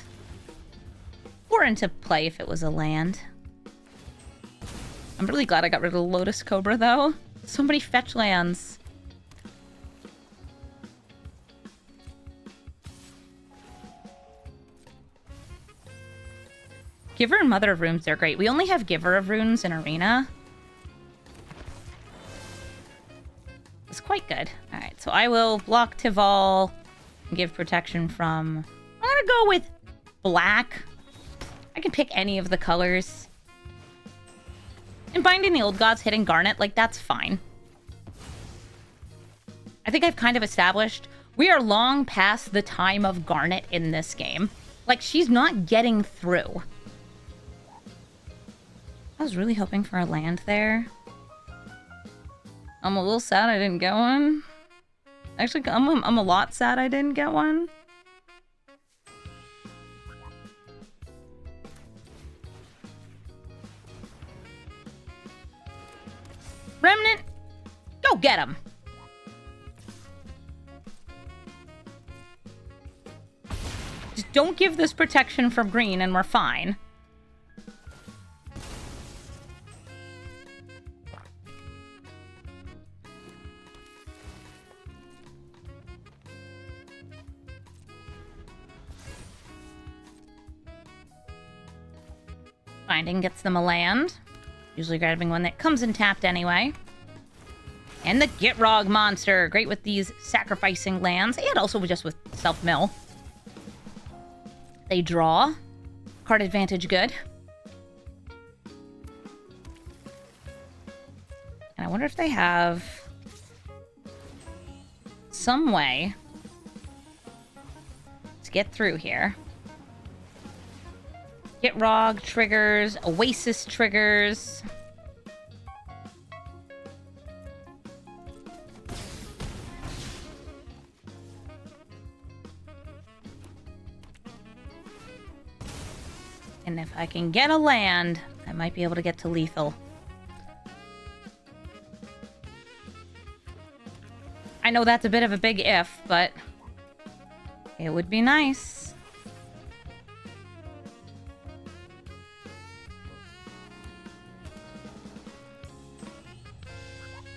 Or into play if it was a land. I'm really glad I got rid of the Lotus Cobra, though. So many fetch lands. Giver and Mother of Runes, they're great. We only have Giver of Runes in Arena. It's quite good. Alright, so I will block Taval and give protection from... I'm gonna go with black. I can pick any of the colors. And Binding the Old Gods, hitting Garnet, like, that's fine. I think I've kind of established we are long past the time of Garnet in this game. Like, she's not getting through. I was really hoping for a land there. I'm a little sad I didn't get one. Actually, I'm a lot sad I didn't get one. Remnant, go get him. Just don't give this protection from green and we're fine. Binding gets them a land. Usually grabbing one that comes in tapped anyway. And the Gitrog monster. Great with these sacrificing lands. And also just with self-mill. They draw. Card advantage good. And I wonder if they have some way to get through here. Gitrog triggers, Oasis triggers. And if I can get a land, I might be able to get to lethal. I know that's a bit of a big if, but it would be nice.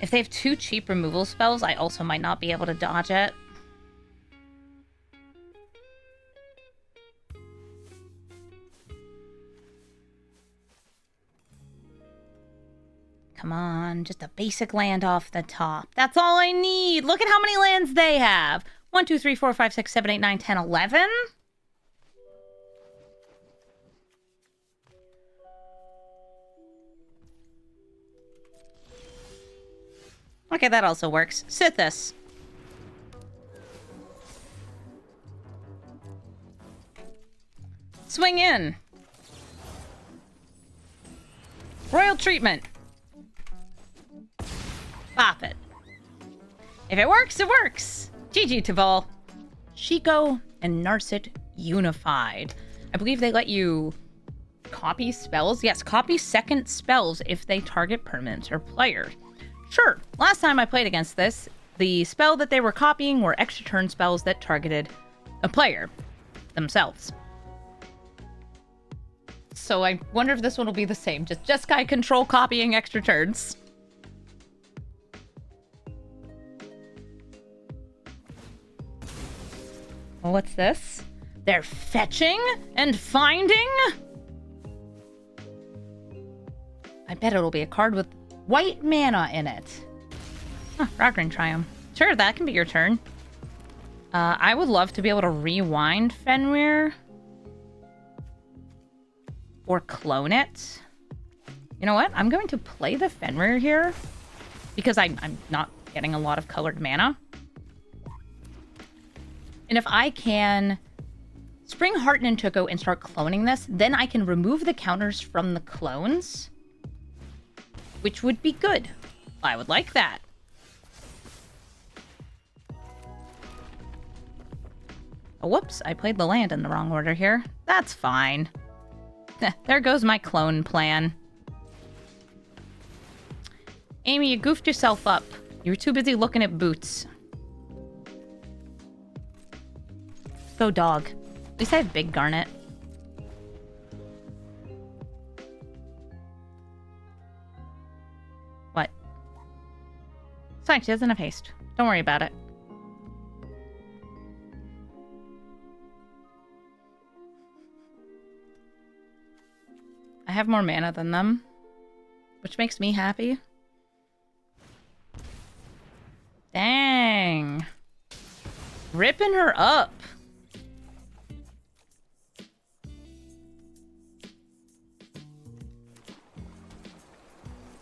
If they have 2 cheap removal spells, I also might not be able to dodge it. Come on, just a basic land off the top. That's all I need. Look at how many lands they have. 1, 2, 3, 4, 5, 6, 7, 8, 9, 10, 11. Okay, that also works. Sithis. Swing in. Royal treatment. Pop it. If it works, it works. GG, Taval. Chico and Narset unified. I believe they let you copy spells. Yes, copy second spells if they target permanents or players. Sure, last time I played against this, the spell that they were copying were extra turn spells that targeted a player themselves. So I wonder if this one will be the same. Just Jeskai control copying extra turns. What's this? They're fetching and finding? I bet it'll be a card with white mana in it. Huh, Ragran Triumph. Sure, that can be your turn. I would love to be able to rewind Fenrir. Or clone it. You know what? I'm going to play the Fenrir here. Because I'm not getting a lot of colored mana. And if I can Spring Heart Nintuko and start cloning this. Then I can remove the counters from the clones, which would be good. I would like that. Oh, whoops, I played the land in the wrong order here. That's fine. There goes my clone plan. Amy, you goofed yourself up. You were too busy looking at boots. Go dog. At least I have big Garnet. What? It's fine, she doesn't have haste. Don't worry about it. I have more mana than them, which makes me happy. Dang. Ripping her up.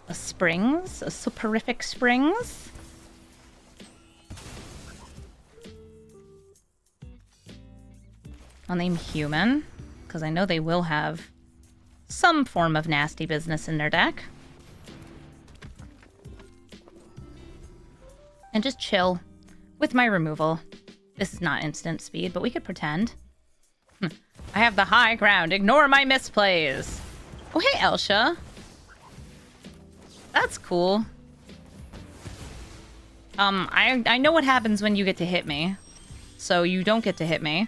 A Springs? A soporific Springs? I'll name Human, because I know they will have some form of nasty business in their deck. And just chill with my removal. This is not instant speed, but we could pretend. I have the high ground. Ignore my misplays. Oh, hey, Elsha. That's cool. I know what happens when you get to hit me. So you don't get to hit me.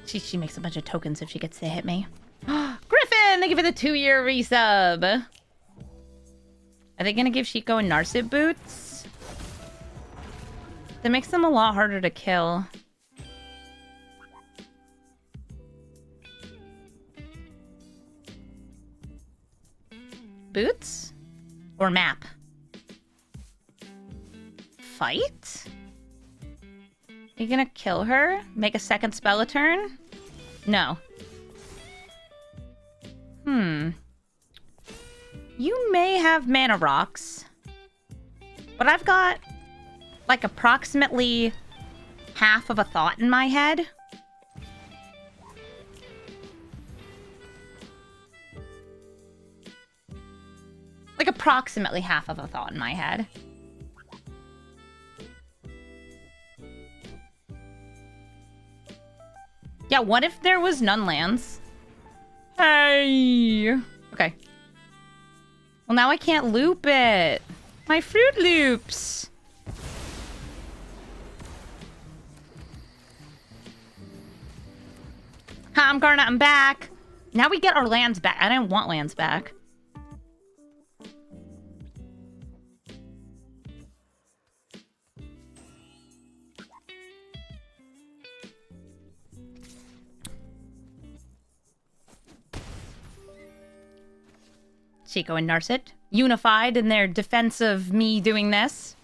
She makes a bunch of tokens if she gets to hit me. Griffin, thank you for the 2-year resub. Are they gonna give Chico and Narset boots? That makes them a lot harder to kill. Boots? Or map? Fight? Are you gonna kill her? Make a second spell a turn? No. You may have mana rocks, but I've got like approximately half of a thought in my head. Like approximately half of a thought in my head. Yeah, what if there was none lands? Hey! Okay. Well, now I can't loop it. My Fruit Loops. Ha, I'm Garnet, I'm back. Now we get our lands back. I didn't want lands back. Chico and Narset, unified in their defense of me doing this.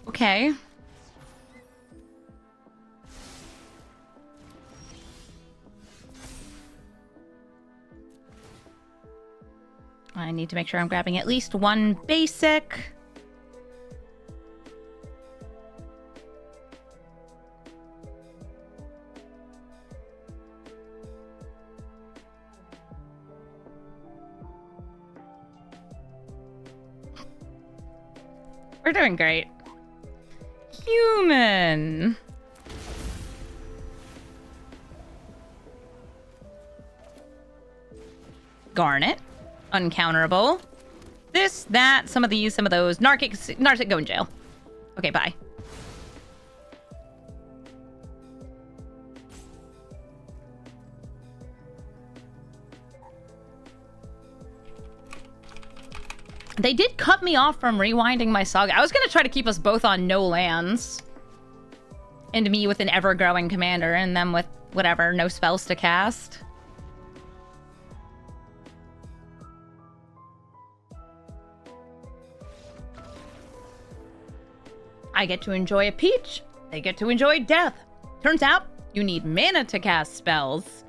Okay. I need to make sure I'm grabbing at least one basic. We're doing great. Human. Garnet. Uncounterable. This, that, some of these, some of those. Narset, go in jail. Okay, bye. They did cut me off from rewinding my saga. I was going to try to keep us both on no lands. And me with an ever-growing commander, and them with, whatever, no spells to cast. I get to enjoy a peach. They get to enjoy death. Turns out, You need mana to cast spells.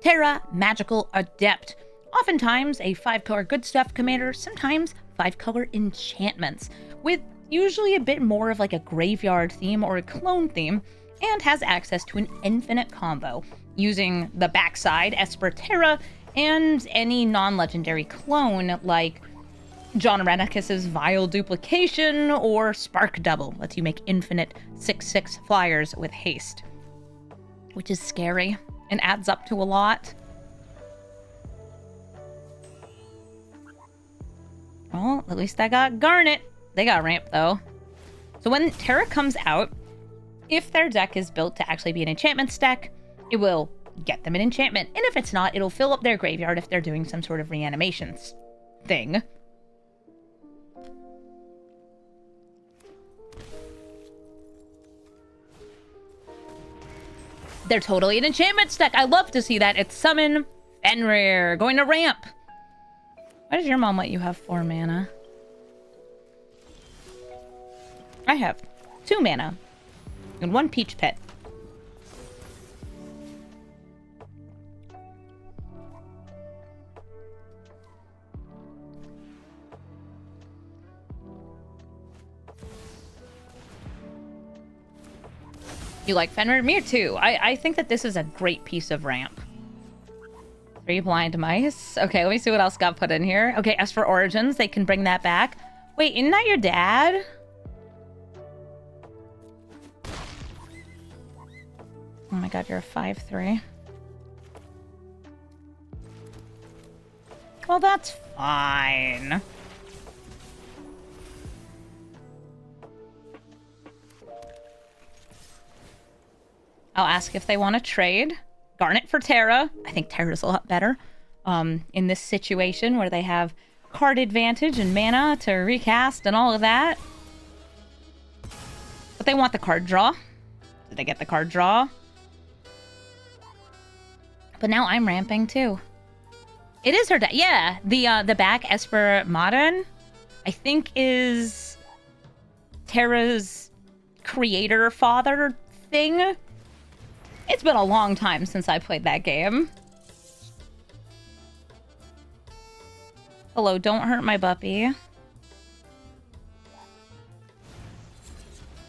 Terra, Magical Adept. Oftentimes a 5-color good stuff commander, sometimes 5-color enchantments, with usually a bit more of like a graveyard theme or a clone theme, and has access to an infinite combo, using the backside Esper Terra and any non-legendary clone like John Renicus's Vile Duplication or Spark Double, lets you make infinite 6/6 flyers with haste, which is scary and adds up to a lot. Well, at least I got Garnet. They got ramp though. So when Terra comes out, if their deck is built to actually be an enchantments deck, it will get them an enchantment. And if it's not, it'll fill up their graveyard if they're doing some sort of reanimations thing. They're totally an enchantments deck. I love to see that. It's Summon Fenrir going to ramp. Why does your mom let you have 4 mana? I have 2 mana and 1 Peach Pit. You like Fenrir? Me too. I think that this is a great piece of ramp. 3 blind mice. Okay, let me see what else got put in here. Okay, as for Origins, they can bring that back. Wait, isn't that your dad? Oh my god, you're a 5/3. Well, that's fine. I'll ask if they want to trade. Garnet for Terra. I think Terra's a lot better in this situation where they have card advantage and mana to recast and all of that. But they want the card draw. Did they get the card draw? But now I'm ramping too. It is her dad. Yeah, the back Esper Modern, I think, is Terra's creator father thing. It's been a long time since I played that game. Hello, don't hurt my puppy.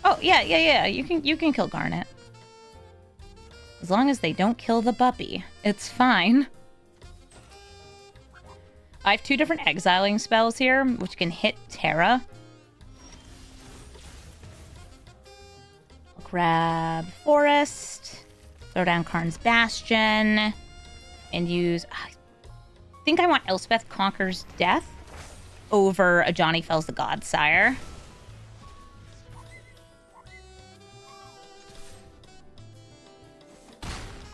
Oh, yeah. You can kill Garnet. As long as they don't kill the puppy, it's fine. I have 2 different exiling spells here, which can hit Terra. I'll grab Forest. Throw down Karn's Bastion, and use... I think I want Elspeth Conquers Death over a Johnny Fells the Godsire.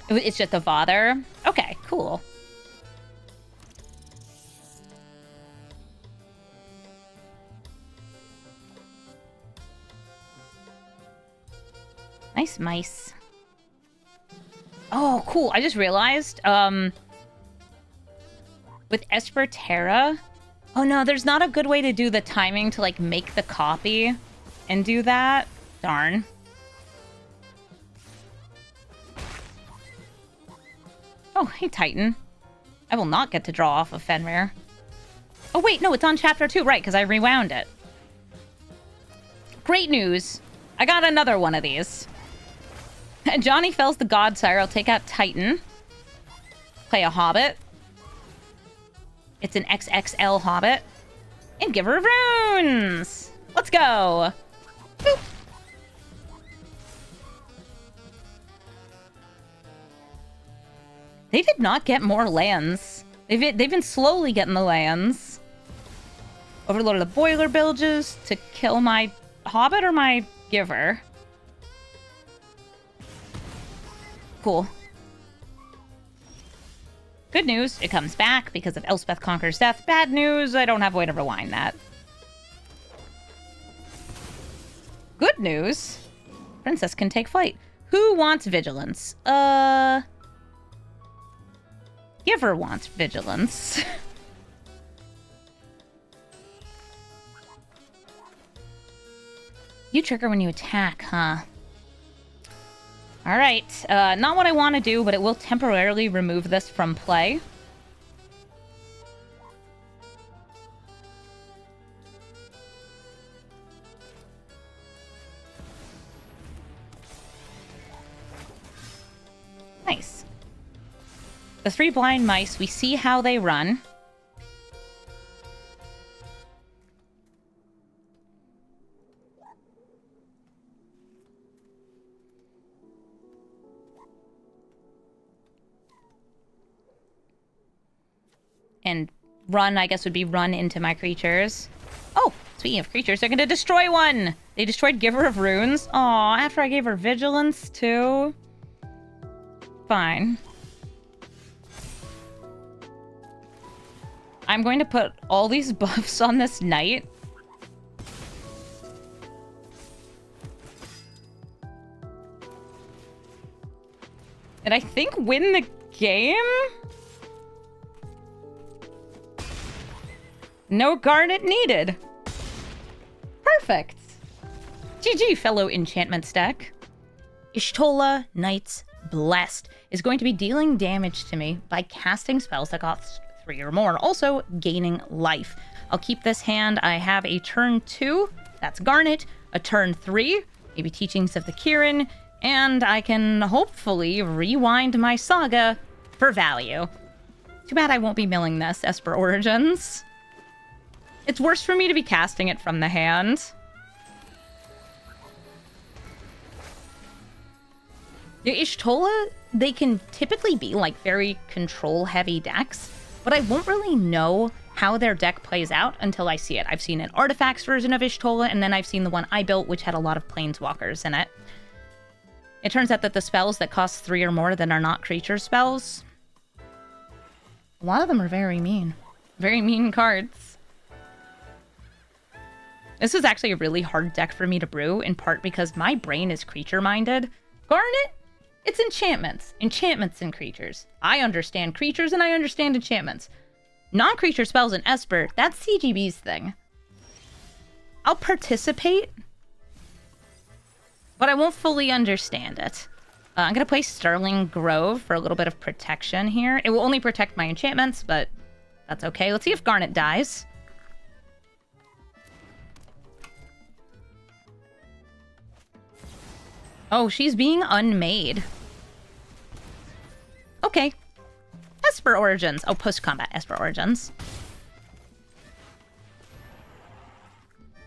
It's just the father? Okay, cool. Nice mice. Oh, cool. I just realized, with Esper Terra... Oh, no, there's not a good way to do the timing to, like, make the copy and do that. Darn. Oh, hey, Titan. I will not get to draw off of Fenrir. Oh, wait, no, it's on Chapter 2, right, because I rewound it. Great news. I got another one of these. Johnny Fells the Godsire. I'll take out Titan. Play a Hobbit. It's an XXL Hobbit. And give her runes. Let's go. Boop. They did not get more lands. They've been slowly getting the lands. Overloaded the Boiler Bilges to kill my Hobbit or my Giver. Cool. Good news, it comes back because of Elspeth Conquers Death. Bad news, I don't have a way to rewind that. Good news, Princess can take flight. Who wants Vigilance? Giver wants Vigilance. You trigger when you attack, huh? Alright, not what I want to do, but it will temporarily remove this from play. Nice. The 3 blind mice, we see how they run. And run, I guess, would be run into my creatures. Oh, speaking of creatures, they're going to destroy one! They destroyed Giver of Runes. Aw, after I gave her Vigilance, too? Fine. I'm going to put all these buffs on this knight. And I think win the game? No Garnet needed. Perfect. GG, fellow enchantments deck. Ishola, Knight's Blessed, is going to be dealing damage to me by casting spells that cost 3 or more, also gaining life. I'll keep this hand. I have a turn 2, that's Garnet, a turn 3, maybe Teachings of the Kirin, and I can hopefully rewind my saga for value. Too bad I won't be milling this, Esper Origins. It's worse for me to be casting it from the hand. The Ishola, they can typically be like very control-heavy decks, but I won't really know how their deck plays out until I see it. I've seen an Artifacts version of Ishola, and then I've seen the one I built, which had a lot of Planeswalkers in it. It turns out that the spells that cost 3 or more that are not creature spells, a lot of them are very mean. Very mean cards. This is actually a really hard deck for me to brew, in part because my brain is creature-minded. Garnet? It's enchantments. Enchantments and creatures. I understand creatures and I understand enchantments. Non-creature spells in Esper, that's CGB's thing. I'll participate, but I won't fully understand it. I'm going to play Sterling Grove for a little bit of protection here. It will only protect my enchantments, but that's okay. Let's see if Garnet dies. Oh, she's being unmade. Okay. Esper Origins. Oh, post-combat Esper Origins.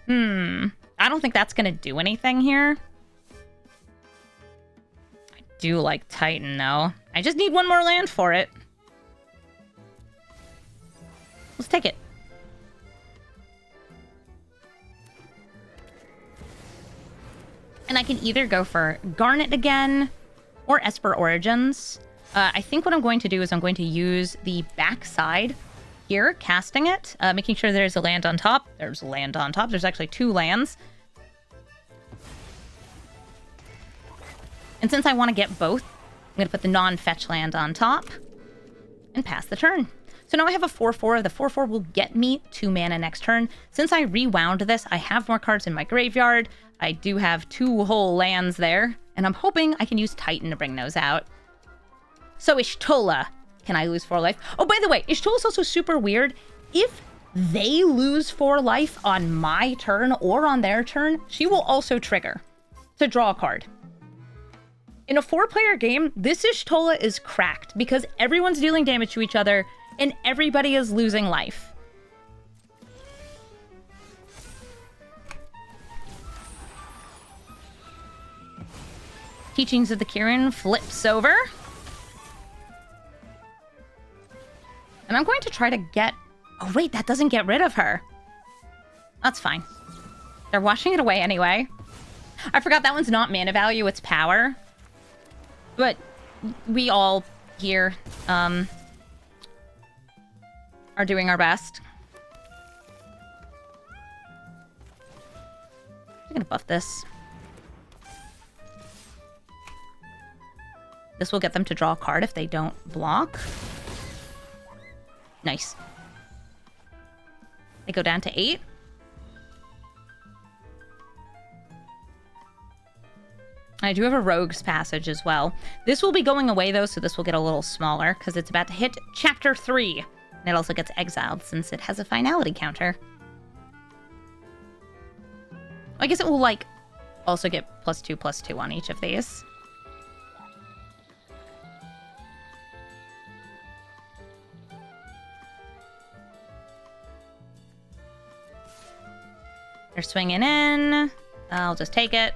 I don't think that's going to do anything here. I do like Titan, though. I just need one more land for it. Let's take it. And I can either go for Garnet again or Esper Origins. I think what I'm going to do is I'm going to use the backside here, casting it, making sure there's a land on top. There's a land on top. There's actually 2 lands. And since I want to get both, I'm going to put the non-fetch land on top and pass the turn. So now I have a 4/4. The 4/4 will get me 2 mana next turn. Since I rewound this, I have more cards in my graveyard. I do have 2 whole lands there, and I'm hoping I can use Titan to bring those out. So Ishola, can I lose 4 life? Oh, by the way, Ishola's also super weird. If they lose 4 life on my turn or on their turn, she will also trigger to draw a card. In a 4-player game, this Ishola is cracked because everyone's dealing damage to each other and everybody is losing life. Teachings of the Kirin flips over. And I'm going to try to get... Oh, wait, that doesn't get rid of her. That's fine. They're washing it away anyway. I forgot that one's not mana value, it's power. But we all here are doing our best. I'm gonna buff this. This will get them to draw a card if they don't block. Nice. They go down to 8. I do have a Rogue's Passage as well. This will be going away, though, so this will get a little smaller, because it's about to hit Chapter 3. And it also gets exiled, since it has a finality counter. I guess it will, like, also get +2/+2 on each of these. They're swinging in. I'll just take it.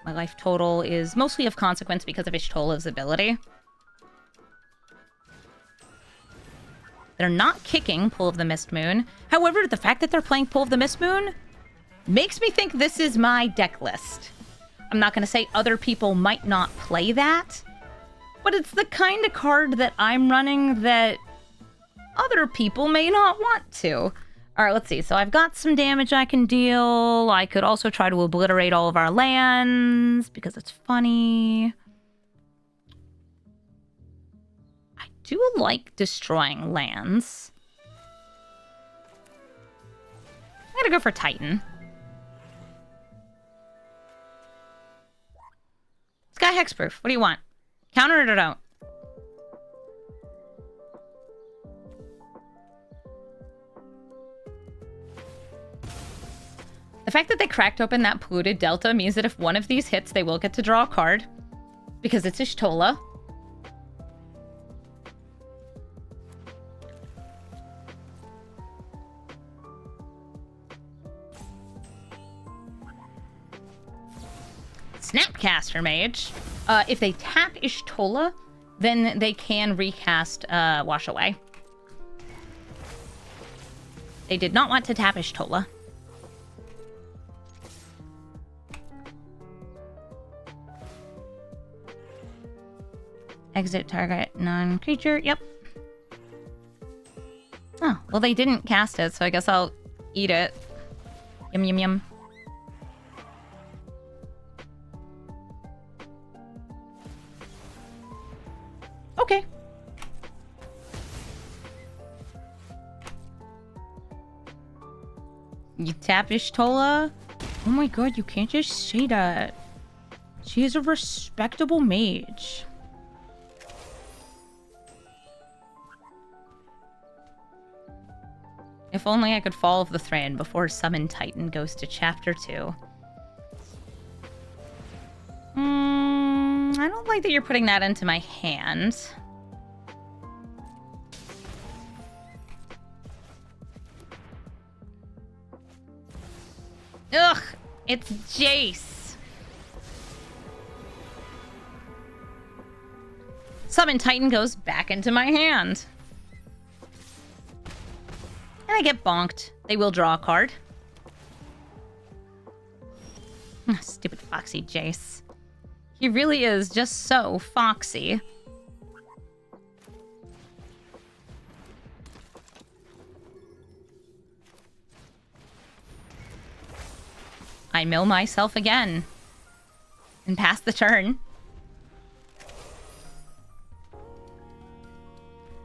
My life total is mostly of consequence because of Ishola's ability. They're not kicking Pull of the Mist Moon. However, the fact that they're playing Pull of the Mist Moon makes me think this is my deck list. I'm not going to say other people might not play that, but it's the kind of card that I'm running that other people may not want to. All right, let's see. So I've got some damage I can deal. I could also try to obliterate all of our lands because it's funny. I do like destroying lands. I'm gonna go for Titan. Sky Hexproof. What do you want? Counter it or don't? The fact that they cracked open that polluted delta means that if one of these hits, they will get to draw a card. Because it's Ishola. Snapcaster Mage. If they tap Ishola, then they can recast Wash Away. They did not want to tap Ishola. Exit target non-creature. Yep. Oh, well, they didn't cast it, so I guess I'll eat it. Yum, yum, yum. Okay. You tap Ishtola? Oh my god, you can't just say that. She is a respectable mage. If only I could Fall of the Thran before Summon Titan goes to Chapter 2. I don't like that you're putting that into my hand. Ugh! It's Jace! Summon Titan goes back into my hand. And I get bonked. They will draw a card. Stupid foxy Jace. He really is just so foxy. I mill myself again. And pass the turn.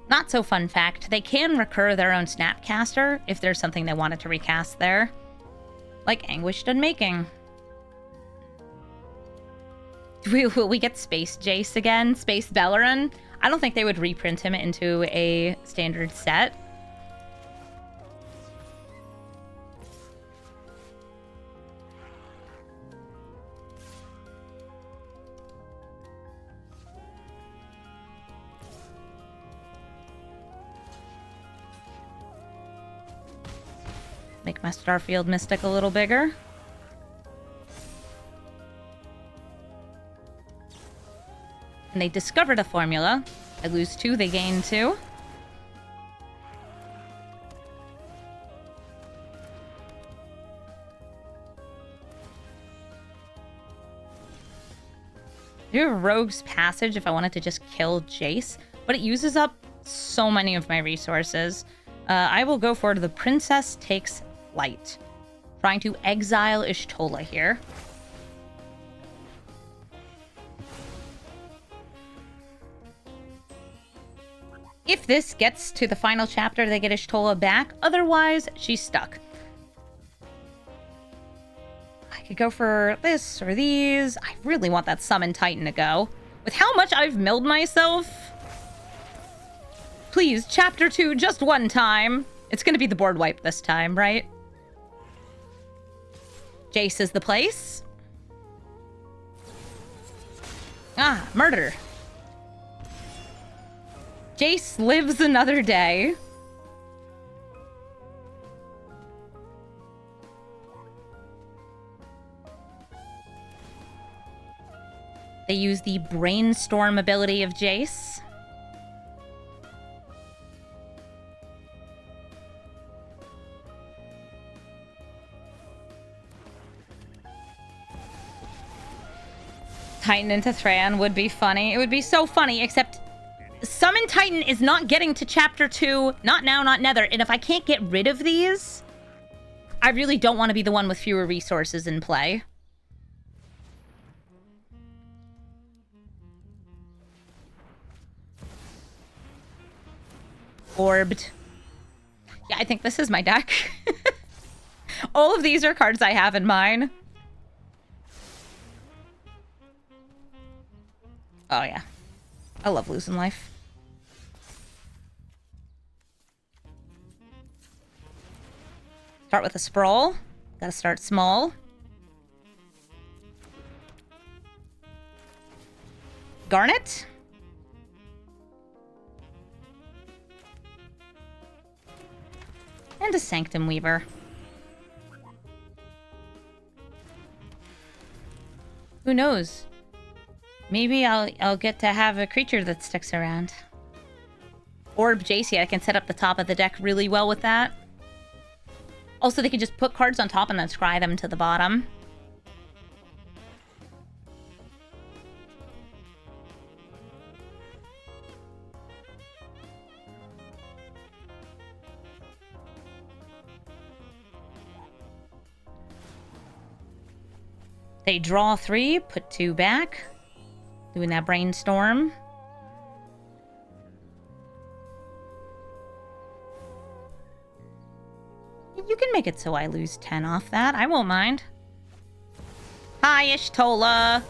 Not so fun fact, they can recur their own Snapcaster if there's something they wanted to recast there. Like Anguished Unmaking. Will we get Space Jace again? Space Bellerin? I don't think they would reprint him into a standard set. Make my Starfield Mystic a little bigger. And they discovered a formula. I lose 2, they gain 2. I do have a Rogue's Passage if I wanted to just kill Jace, but it uses up so many of my resources. I will go for the Princess Takes Flight. Trying to exile Ishtola here. If this gets to the final chapter, they get Ishtola back. Otherwise, she's stuck. I I could go for this or these. I really want that Summon Titan to go. With how much I've milled myself... Please, Chapter 2, just one time. It's gonna be the board wipe this time, right? Jace is the place. Ah, murder. Jace lives another day. They use the brainstorm ability of Jace. Titan into Thran would be funny. It would be so funny, except Summon Titan is not getting to Chapter 2. Not now, not nether. And if I can't get rid of these, I really don't want to be the one with fewer resources in play. Orbed. Yeah, I think this is my deck. All of these are cards I have in mine. Oh, yeah. I love losing life. Start with a Sprawl. Gotta start small. Garnet. And a Sanctum Weaver. Who knows? Maybe I'll get to have a creature that sticks around. Orb JC, I can set up the top of the deck really well with that. Also, they can just put cards on top and then scry them to the bottom. They draw 3, put 2 back. Doing that brainstorm. You can make it so I lose 10 off that. I won't mind. Hi, Ishola.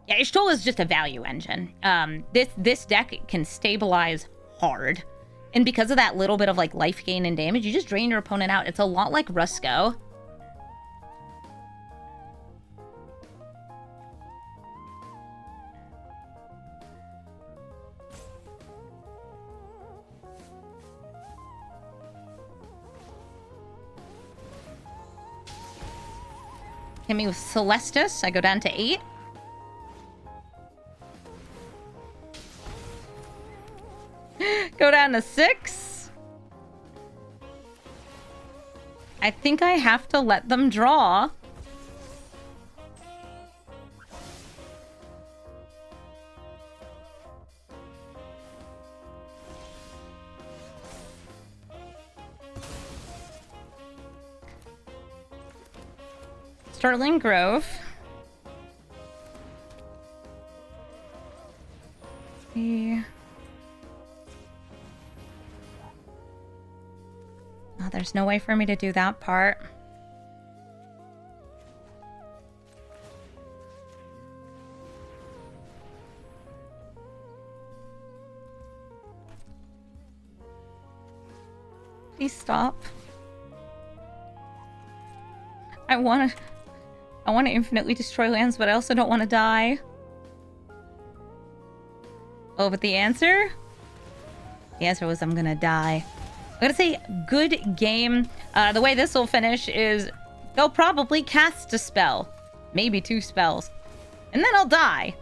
Yeah, Ishola is just a value engine. This deck can stabilize hard. And because of that little bit of like life gain and damage, you just drain your opponent out. It's a lot like Rusko. Hit me with Celestus. I go down to 8. Go down to 6. I think I have to let them draw. Sterling Grove. Oh, there's no way for me to do that part. Please stop. I want to infinitely destroy lands, but I also don't want to die. Oh, but the answer? The answer was I'm gonna die. I'm gonna say good game. The way this will finish is they'll probably cast a spell. Maybe 2 spells. And then I'll die.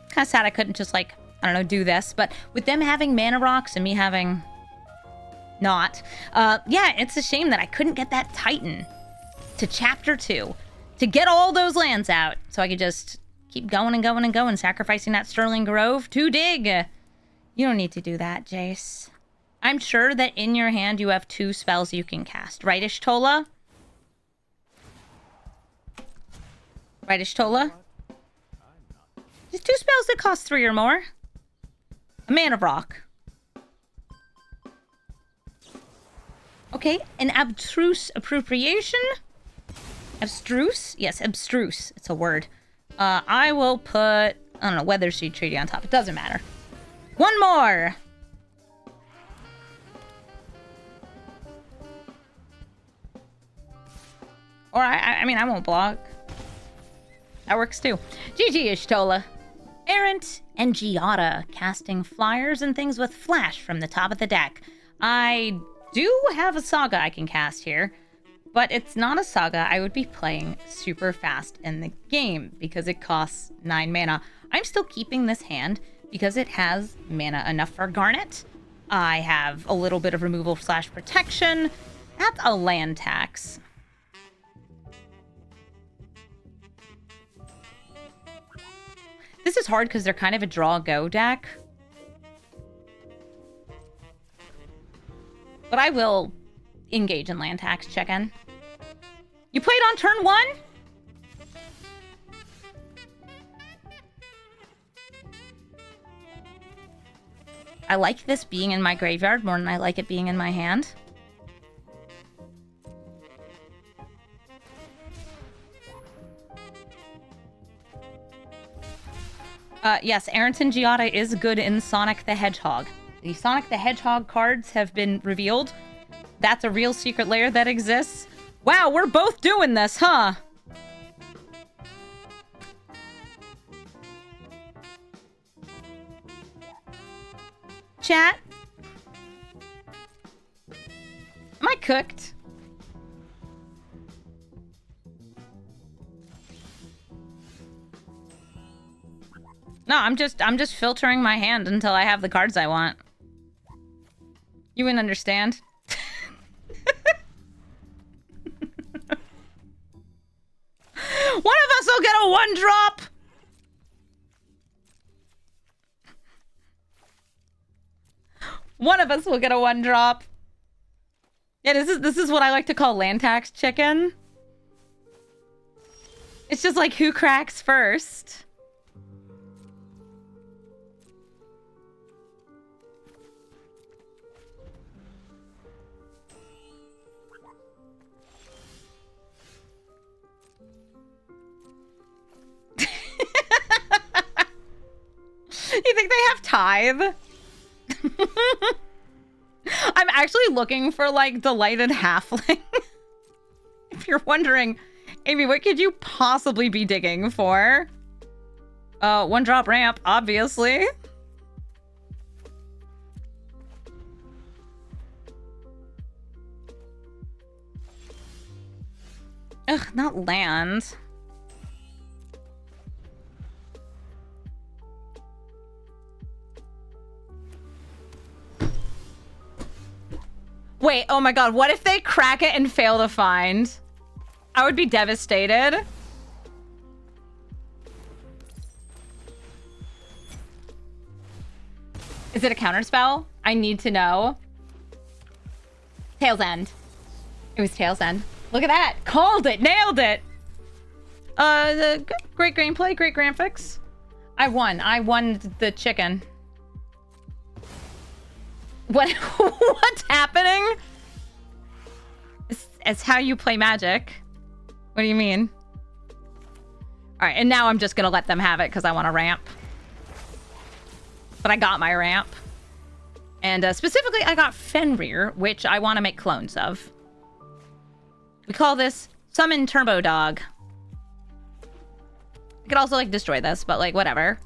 Kind of sad I couldn't just, like, I don't know, do this. But with them having mana rocks and me having not, yeah, it's a shame that I couldn't get that Titan to Chapter 2 to get all those lands out so I could just keep going and going and going, sacrificing that Sterling Grove to dig. You don't need to do that, Jace. I'm sure that in your hand you have 2 spells you can cast. Right, Ishola? Right, Ishola? There's 2 spells that cost 3 or more. A Mana Rock. Okay, an Abstruse Appropriation. Abstruse? Yes, abstruse. It's a word. I will put, I don't know, Weather Seed Treaty on top. It doesn't matter. One more! Or, I mean, I won't block. That works too. GG, Ishola. Errant and Giata, casting flyers and things with flash from the top of the deck. I do have a Saga I can cast here, but it's not a Saga I would be playing super fast in the game because it costs 9 mana. I'm still keeping this hand because it has mana enough for Garnet. I have a little bit of removal / protection. That's a land tax. This is hard because they're kind of a draw-go deck. But I will engage in land tax check-in. You played on turn 1? I like this being in my graveyard more than I like it being in my hand. Yes, Arrington Giata is good in Sonic the Hedgehog. The Sonic the Hedgehog cards have been revealed. That's a real secret lair that exists. Wow, we're both doing this, huh? Chat? Am I cooked? No, I'm just filtering my hand until I have the cards I want. You wouldn't understand. One of us will get a 1-drop. One of us will get a 1-drop. Yeah, this is what I like to call land tax chicken. It's just like who cracks first. You think they have tithe? I'm actually looking for, like, delighted halfling. If you're wondering, Amy, what could you possibly be digging for? 1-drop ramp, obviously. Ugh, not land. Wait, oh my god, what if they crack it and fail to find? I would be devastated. Is it a counterspell? I need to know. Tail's End. It was Tail's End. Look at that. Called it. Nailed it. Great gameplay. Great graphics. I won. I won the chicken. What? What's happening? It's how you play Magic. What do you mean? All right, and now I'm just gonna let them have it because I want a ramp. But I got my ramp, and specifically, I got Fenrir, which I want to make clones of. We call this Summon Turbo Dog. I could also like destroy this, but like whatever.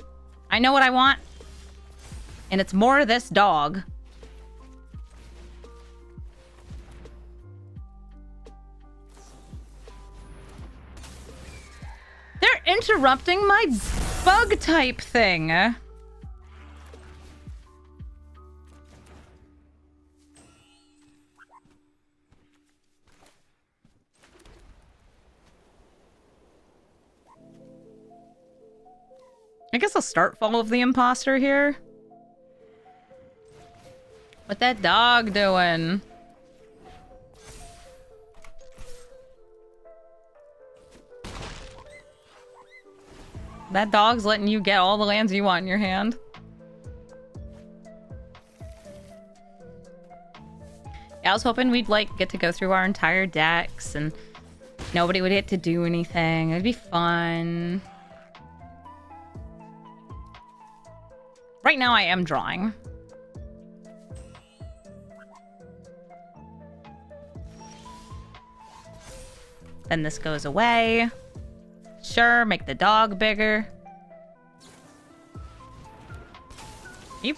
I know what I want, and it's more of this dog. They're interrupting my bug type thing. I guess I'll start Fall of the Imposter here. What that dog doing? That dog's letting you get all the lands you want in your hand. Yeah, I was hoping we'd like get to go through our entire decks and Nobody would get to do anything. It'd be fun. Right now I am drawing. Then this goes away. Sure, make the dog bigger. Yep.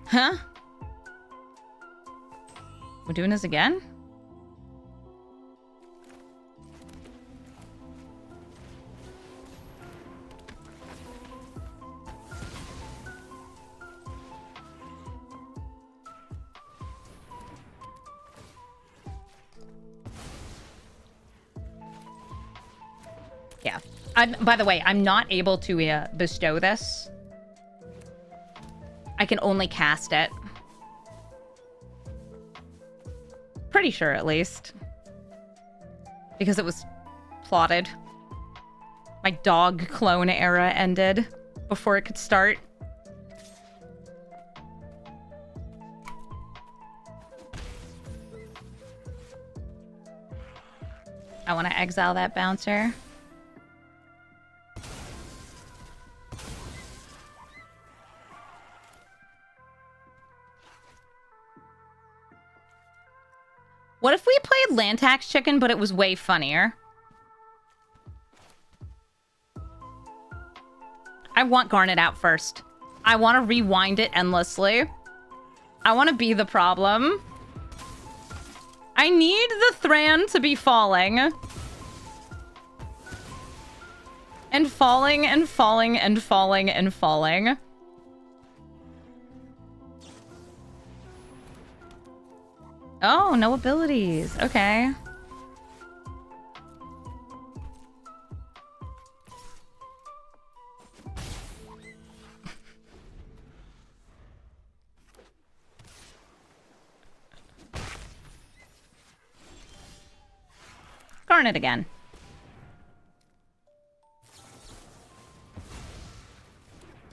Huh? We're doing this again? Yeah. By the way, I'm not able to bestow this. I can only cast it. Pretty sure, at least. Because it was plotted. My dog clone era ended before it could start. I want to exile that bouncer. What if we played Land Tax Chicken, but it was way funnier? I want Garnet out first. I want to rewind it endlessly. I want to be the problem. I need the Thran to be falling. And falling and falling and falling and falling. Oh, no abilities. Okay. Garnet again.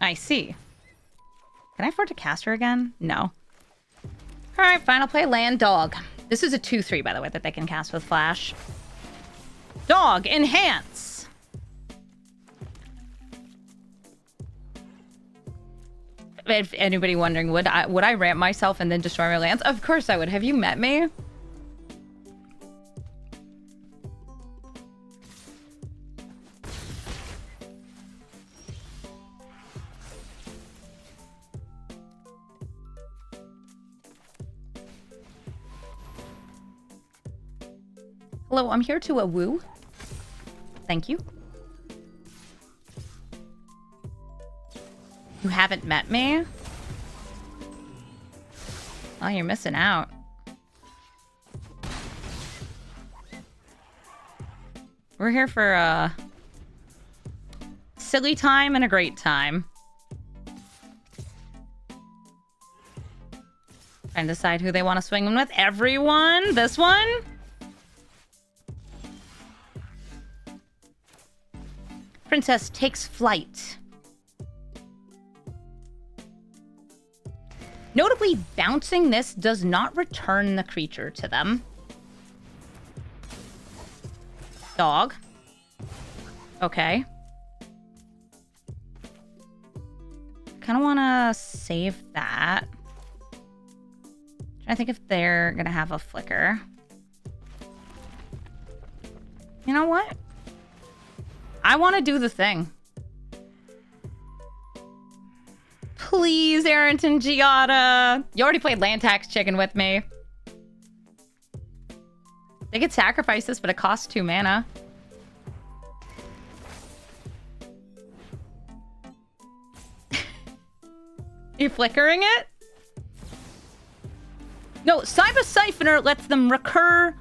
I see. Can I afford to cast her again? No. Alright, final play, land dog. This is a 2/3, by the way, that they can cast with flash. Dog, enhance! If anybody wondering, would I ramp myself and then destroy my lands? Of course I would. Have you met me? Hello, I'm here to woo. Thank you. You haven't met me? Oh, you're missing out. We're here for a silly time and a great time. Trying to decide who they want to swing in with. Everyone? This one? Princess takes flight. Notably, bouncing this does not return the creature to them. Dog. Okay. Kind of want to save that. Trying to think if they're going to have a flicker. You know what? I want to do the thing. Please, Arrington, Giata. You already played Land Tax Chicken with me. They could sacrifice this, but it costs 2 mana. You flickering it? No, Cyber Siphoner lets them recur...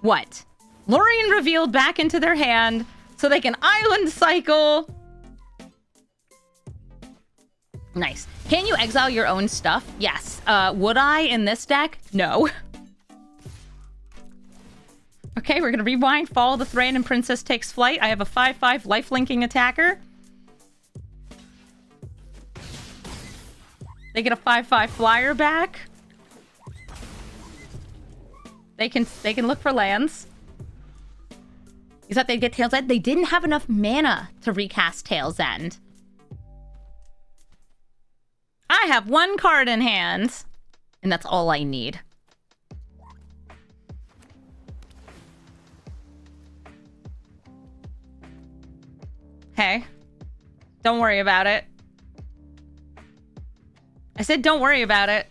What? Lorien revealed back into their hand... So they can island cycle. Nice. Can you exile your own stuff? Yes. Would I in this deck? No. Okay, we're going to rewind, follow the Thran, and Princess takes flight. I have a 5/5 life-linking attacker. They get a 5/5 flyer back. They can look for lands. You thought they'd get Tail's End? They didn't have enough mana to recast Tail's End. I have one card in hand, and that's all I need. Hey, don't worry about it. I said don't worry about it.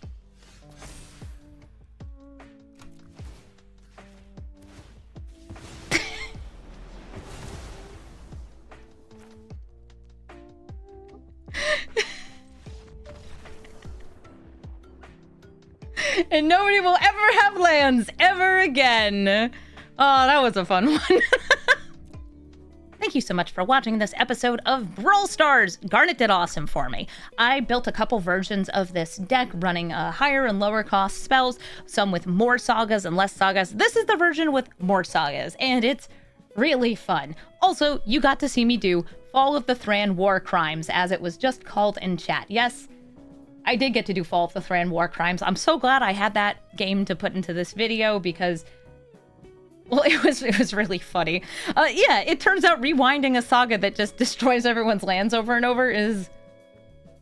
And nobody will ever have lands ever again. Oh, that was a fun one. Thank you so much for watching this episode of Brawl Stars. Garnet did awesome for me. I built a couple versions of this deck running higher and lower cost spells, some with more sagas and less sagas. This is the version with more sagas, and it's really fun. Also, you got to see me do Fall of the Thran War Crimes, as it was just called in chat. Yes, I did get to do Fall of the Thran War Crimes. I'm so glad I had that game to put into this video because, well, it was really funny. Yeah, it turns out rewinding a saga that just destroys everyone's lands over and over is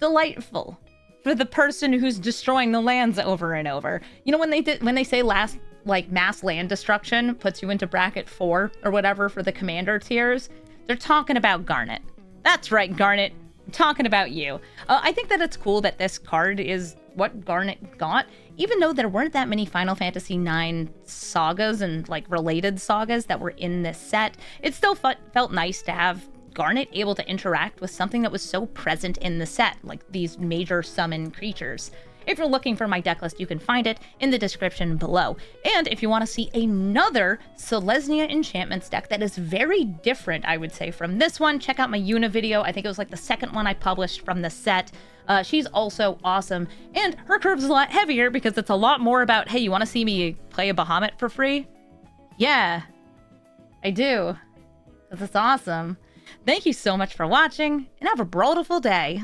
delightful for the person who's destroying the lands over and over. You know, when they say last, like, mass land destruction puts you into bracket 4 or whatever for the commander tiers, they're talking about Garnet. That's right, Garnet. I'm talking about you. I think that it's cool that this card is what Garnet got, even though there weren't that many Final Fantasy IX sagas and like related sagas that were in this set. It still felt nice to have Garnet able to interact with something that was so present in the set, like these major summon creatures. If you're looking for my deck list, you can find it in the description below. And if you want to see another Selesnya enchantments deck that is very different, I would say, from this one, check out my Yuna video. I think it was like the second one I published from the set. She's also awesome, and her curve's a lot heavier because it's a lot more about, hey, you want to see me play a Bahamut for free? Yeah, I do. Because it's awesome. Thank you so much for watching, and have a brawlful day.